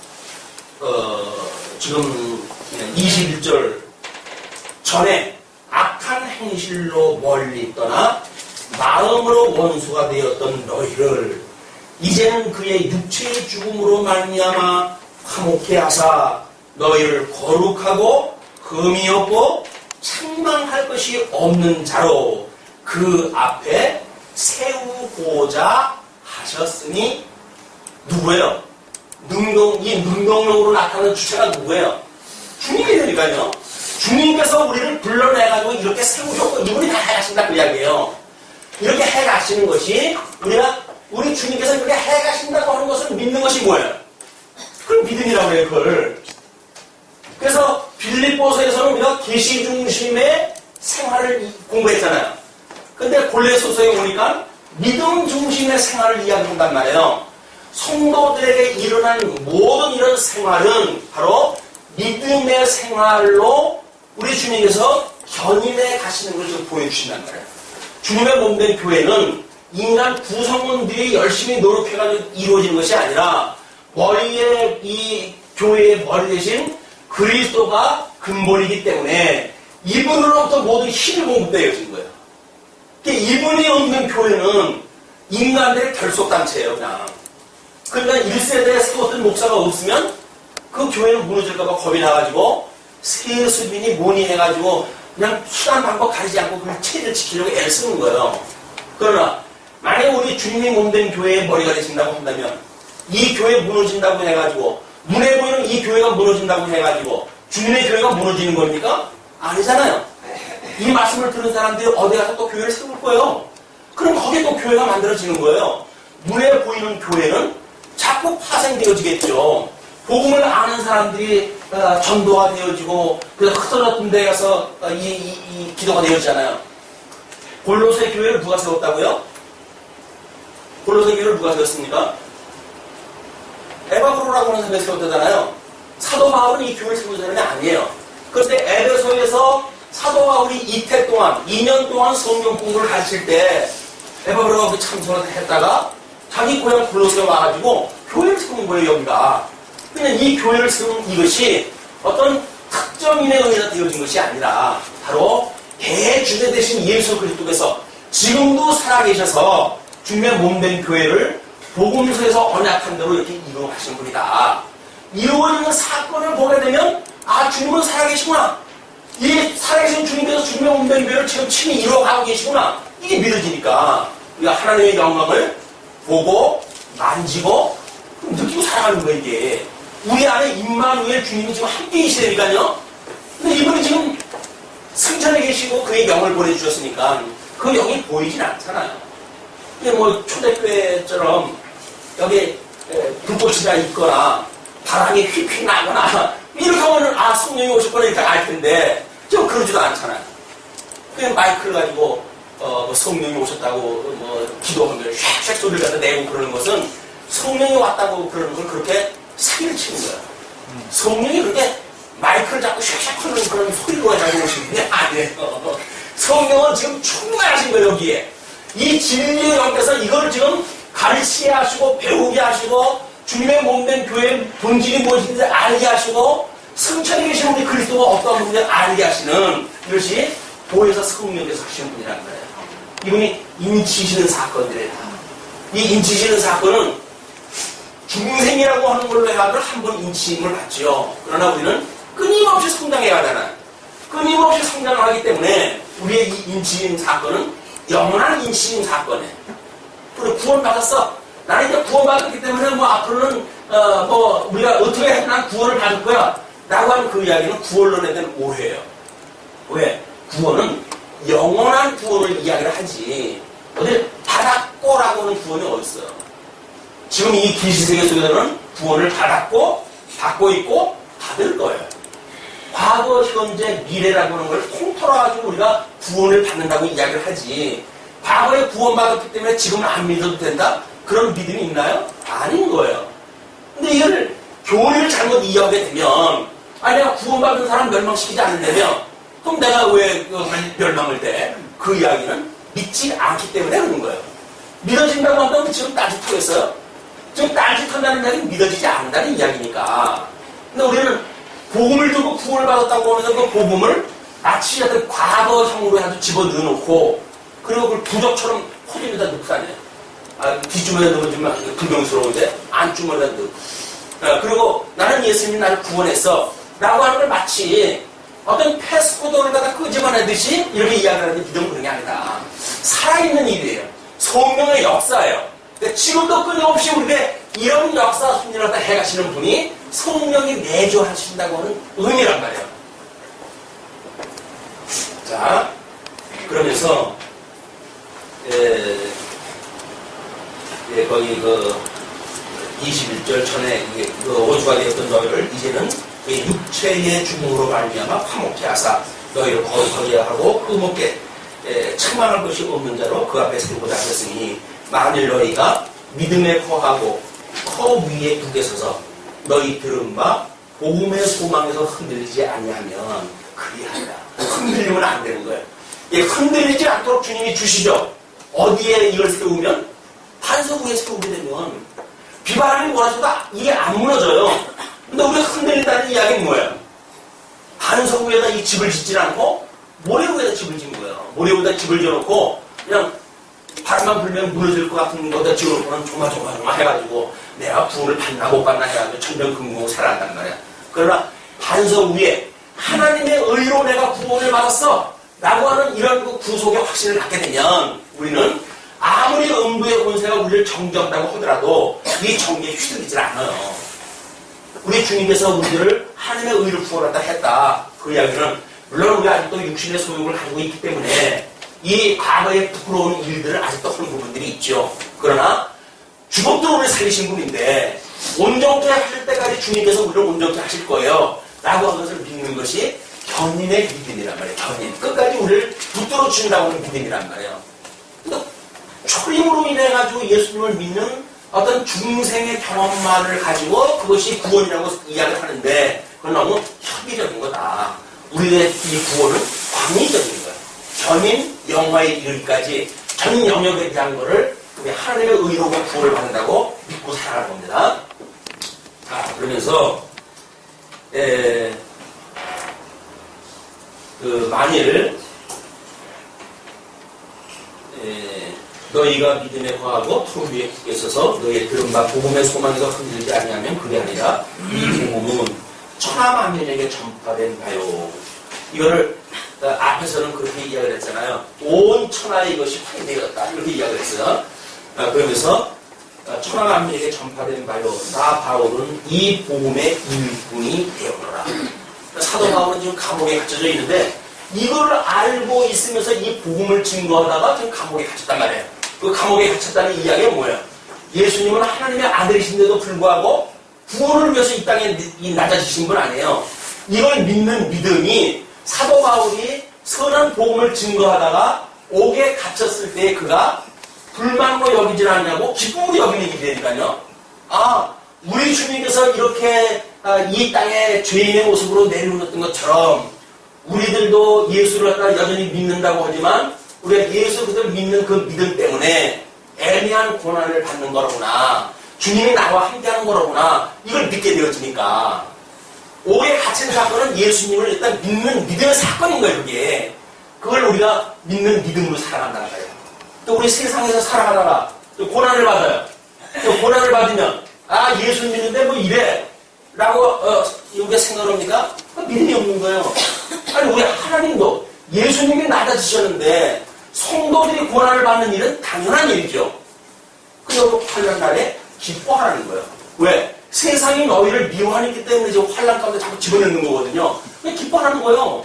지금 21절 전에 악한 행실로 멀리 떠나 마음으로 원수가 되었던 너희를 이제는 그의 육체의 죽음으로 말미암아 화목케 하사 너희를 거룩하고 흠이 없고 책망할 것이 없는 자로 그 앞에 세우고자 하셨으니 누구예요? 이 능동력으로 나타나는 주체가 누구예요? 주님이니까요. 주님께서 우리를 불러내가지고 이렇게 세우셨고 이분이 다 해가신다 그 이야기예요. 이렇게 해가시는 것이 우리 주님께서 이렇게 해가신다고 하는 것을 믿는 것이 뭐예요? 그걸 믿음이라고 해요. 그걸. 그래서 빌립보서에서는 우리가 계시 중심의 생활을 공부했잖아요. 근데 골로새서에 오니까 믿음 중심의 생활을 이야기한단 말이에요. 성도들에게 일어난 모든 이런 생활은 바로 믿음의 생활로 우리 주님께서 견인해 가시는 것을 보여주신단 말이에요. 주님의 몸된 교회는 인간 구성원들이 열심히 노력해가지고 이루어지는 것이 아니라 머리에 이 교회의 머리 대신 그리스도가 근본이기 때문에 이분으로부터 모든 힘이 공급되어진 거예요. 이분이 없는 교회는 인간들의 결속단체예요. 그냥. 그러니까 1세대에 세웠던 목사가 없으면 그 교회는 무너질까봐 겁이 나가지고 세수빈이 뭐니 해가지고 그냥 수단 방법 가리지 않고 그 체제를 지키려고 애를 쓰는 거예요. 그러나 만약에 우리 주님이 몸된 교회의 머리가 되신다고 한다면 이 교회 무너진다고 해가지고 눈에 보이는 이 교회가 무너진다고 해가지고 주님의 교회가 무너지는 겁니까? 아니잖아요. 이 말씀을 들은 사람들이 어디 가서 또 교회를 세울 거예요. 그럼 거기에 또 교회가 만들어지는 거예요. 눈에 보이는 교회는 자꾸 파생되어지겠죠. 복음을 아는 사람들이 전도가 되어지고 그래서 흩어졌던 데 가서 이 기도가 되어지잖아요. 골로새 교회를 누가 세웠다고요? 골로새 교회를 누가 세웠습니까? 에바브로라고 하는 사람이 세웠다잖아요. 사도 바울은 이 교회를 세운 사람이 아니에요. 그런데 에베소에서 사도 바울이 이태 동안 2년 동안 성경 공부를 가르칠 때 에바브로가 참선을 했다가 자기 고향 골로새에 와가지고 교회를 세운 거예요. 여기가. 그냥 이 교회를 세운 이것이 어떤 특정인에 의해서 되어진 것이 아니라 바로 대주제 되신 예수 그리스도께서 지금도 살아계셔서 주님의 몸된 교회를 복음서에서 언약한 대로 이렇게 이루어가신 분이다. 이루어지는 사건을 보게 되면 아, 주님은 살아계시구나. 이 살아계신 주님께서 주님의 몸된 교회를 지금 친히 이루어가고 계시구나. 이게 믿어지니까 우리가 하나님의 영광을 보고 만지고 느끼고 살아가는 거예요. 이게 우리 안에 임마누엘 주님이 지금 함께 계시다니까요. 근데 이분이 지금 승천에 계시고 그의 영을 보내주셨으니까 그 영이 보이진 않잖아요. 이게 뭐 초대교회처럼 여기 불꽃이 다 있거나 바람이 휙휙 나거나 이렇게 하면은 아, 성령이 오셨구나 이렇게 알 텐데 좀 그러지도 않잖아요. 그냥 마이크를 가지고 뭐 성령이 오셨다고 뭐 기도하면 샥샥 소리를 갖다 내고 그러는 것은 성령이 왔다고 그러는 걸 그렇게 사기를 치는 거예요. 성령이 그렇게 마이크를 잡고 샥샥 하는 그런 소리로 해가지고 오신 분이 아니에요. 성령은 지금 충만하신 거예요. 여기에 이 진리의 영께서 이걸 지금 가르치게 하시고 배우게 하시고 주님의 몸된 교회의 본질이 무엇인지 알게 하시고 승천에 계신 우리 그리스도가 어떤 분인지 알게 하시는 이것이 보혜사 성령께서 하시는 분이라는 거예요. 이분이 인치시는 사건들이에요. 이 인치시는 사건은 중생이라고 하는 걸로 해가지고 한 번 인치임을 받죠. 그러나 우리는 끊임없이 성장해야 하잖아요. 끊임없이 성장을 하기 때문에 우리의 이 인치임 사건은 영원한 인치임 사건이에요. 그리고 구원받았어. 나는 이제 구원받았기 때문에 뭐 앞으로는 뭐 우리가 어떻게 해서 난 구원을 받을 거야 라고 하는 그 이야기는 구원론에 대한 오해예요. 왜? 구원은 영원한 구원을 이야기를 하지 어디 받았고 라고 하는 구원이 어딨어요. 지금 이 기시세계 속에서는 구원을 받았고 받고 있고 받을 거예요. 과거, 현재, 미래라고 하는 걸 통틀어 가지고 우리가 구원을 받는다고 이야기를 하지 과거에 구원받았기 때문에 지금은 안 믿어도 된다? 그런 믿음이 있나요? 아닌 거예요. 근데 이걸 교리를 잘못 이해하게 되면 아니 내가 구원받은 사람 멸망시키지 않는다면 그럼 내가 왜 멸망을 돼? 그 이야기는 믿지 않기 때문에 그런 거예요. 믿어진다고 한다면 지금 딴짓하겠어요? 지금 딴짓한다는 이야기는 믿어지지 않는다는 이야기니까. 근데 우리는 복음을 두고 구원을 받았다고 하면서 그 복음을 마치 어떤 과거형으로 아주 집어넣어놓고 그리고 그걸 부적처럼 포집에다 넣고 다녀요. 아, 뒷주머니에 넣으면 불경스러운데 안주머니에다 넣고. 그리고 나는 예수님이 나를 구원했어 라고 하는 걸 마치 어떤 패스코드를 갖다 끄집어내듯이 이렇게 이야기를 하는데 믿음은 그런 게 아니다. 살아있는 일이에요. 성령의 역사예요. 그러니까 지금도 끊임없이 우리에게 이런 역사 순진을 갖다 해가시는 분이 성령이 내조하신다고 하는 의미란 말이에요. 자, 그러면서 거기 그 21절 전에 그 오주가 되었던 너희를 이제는 육체의 죽음으로 말미암아 화목케 하사 너희를 거룩하게 하고 의롭게 책망할 것이 없는 자로 그 앞에 세우고자 하셨으니 만일 너희가 믿음에 거하고 허 위에 굳게 서서 너희 들은 바 복음의 소망에서 흔들리지 아니하면 그리하리라. 흔들리면 안 되는 거예요. 흔들리지 않도록 주님이 주시죠. 어디에 이걸 세우면 반석 위에 세우게 되면 비바람이 몰아쳐도 이게 안 무너져요. 근데 우리가 흔들린다는 이야기는 뭐예요? 반석 위에다 이 집을 짓지 않고 모래 위에다 집을 짓는 거예요. 모래 위에다 집을 지어놓고 그냥 바람만 불면 무너질 것 같은 거다 지어놓고는 조마조마 해가지고 내가 구원을 받나 못 받나 해가지고 천정긍긍하고 살아간단 말이야. 그러나 반석 위에 하나님의 의로 내가 구원을 받았어 라고 하는 이런 그 구속의 확신을 갖게 되면 우리는 아무리 음부의 권세가 우리를 정죄한다고 하더라도 이 정죄에 휘둘리질 않아요. 우리 주님께서 우리들을 하나님의 의를 구원하다 했다. 그 이야기는 물론 우리가 아직도 육신의 소욕을 가지고 있기 때문에 이 과거의 부끄러운 일들을 아직도 하는 부분들이 있죠. 그러나 주법도 우리를 살리신 분인데 온전케 하실 때까지 주님께서 우리를 온전케 하실 거예요. 라고 하는 것을 믿는 것이 견인의 믿음이란 말이에요. 견인. 끝까지 우리를 붙들어 주신다고 하는 믿음이란 말이에요. 그러니까 초림으로 인해 가지고 예수님을 믿는 어떤 중생의 경험만을 가지고 그것이 구원이라고 이야기를 하는데 그건 너무 협의적인 거다. 우리의 이 구원은 광의적인 거예요. 견인 영화에 이르기까지 전 영역에 대한 거를 우리 하나님의 의로 구원을 받는다고 믿고 살아가는 겁니다. 자, 그러면서 만일 너희가 믿음에 거하고 토 위에 굳게 서서 너희의 들은 바 복음의 소망에서 흔들리지 아니하면 그게 아니라 이 복음은 천하만민에게 전파된 바요. 이거를 앞에서는 그렇게 이야기를 했잖아요. 온 천하에 이것이 확인되었다. 이렇게 이야기를 했어요. 그러면서 천하만민에게 전파된 바요. 나 바울은 이 복음의 일꾼이 되어노라. 사도 바울은 지금 감옥에 갇혀져 있는데 이걸 알고 있으면서 이 복음을 증거하다가 지금 감옥에 갇혔단 말이에요. 그 감옥에 갇혔다는 이야기가 뭐예요? 예수님은 하나님의 아들이신데도 불구하고 구원을 위해서 이 땅에 낮아지신 분 아니에요. 이걸 믿는 믿음이 사도 바울이 선한 복음을 증거하다가 옥에 갇혔을 때 그가 불만으로 여기질 않냐고 기쁨으로 여기는 일이 되니까요. 아, 우리 주님께서 이렇게 이 땅에 죄인의 모습으로 내려오셨던 것처럼 우리들도 예수를 갖다 여전히 믿는다고 하지만 우리가 예수 그들을 믿는 그 믿음 때문에 애매한 고난을 받는 거로구나. 주님이 나와 함께하는 거로구나. 이걸 믿게 되어지니까 옥에 갇힌 사건은 예수님을 일단 믿는 믿음의 사건인 거예요. 그게. 그걸 우리가 믿는 믿음으로 살아간다는 거예요. 또 우리 세상에서 살아가다가 또 고난을 받아요. 또 고난을 받으면 아 예수 믿는데 뭐 이래 라고 우리가 생각을 합니까? 믿음이 없는 거예요. 아니 우리 하나님도 예수님이 낮아지셨는데 성도들이 고난을 받는 일은 당연한 일이죠. 그리고 환난 날에 기뻐하라는 거예요. 왜? 세상이 너희를 미워하기 때문에 지금 환난 가운데 자꾸 집어넣는 거거든요. 왜 기뻐하는 거예요?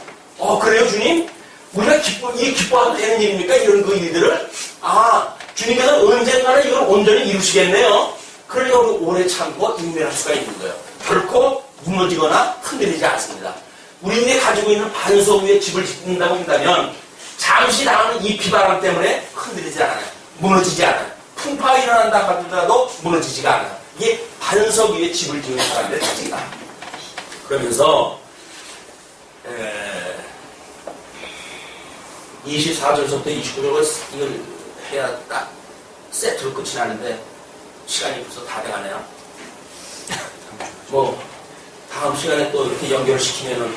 그래요 주님? 우리가 기뻐하도 되는 일입니까? 이런 그 일들을? 아 주님께서 언젠가는 이걸 온전히 이루시겠네요. 그러니까 우리 오래 참고 인내할 수가 있는 거예요. 결코 무너지거나 흔들리지 않습니다. 우리들이 가지고 있는 반석 위에 집을 짓는다고 한다면 잠시 당하는 이 비바람 때문에 흔들리지 않아요. 무너지지 않아요. 풍파가 일어난다 하더라도 무너지지가 않아요. 이게 반석 위에 집을 짓는 사람들의 특징이다. 그러면서 24절부터 29절을 이걸 해야 딱 세트로 끝이 나는데 시간이 벌써 다 돼가네요. 뭐 다음 시간에 또 이렇게 연결시키면은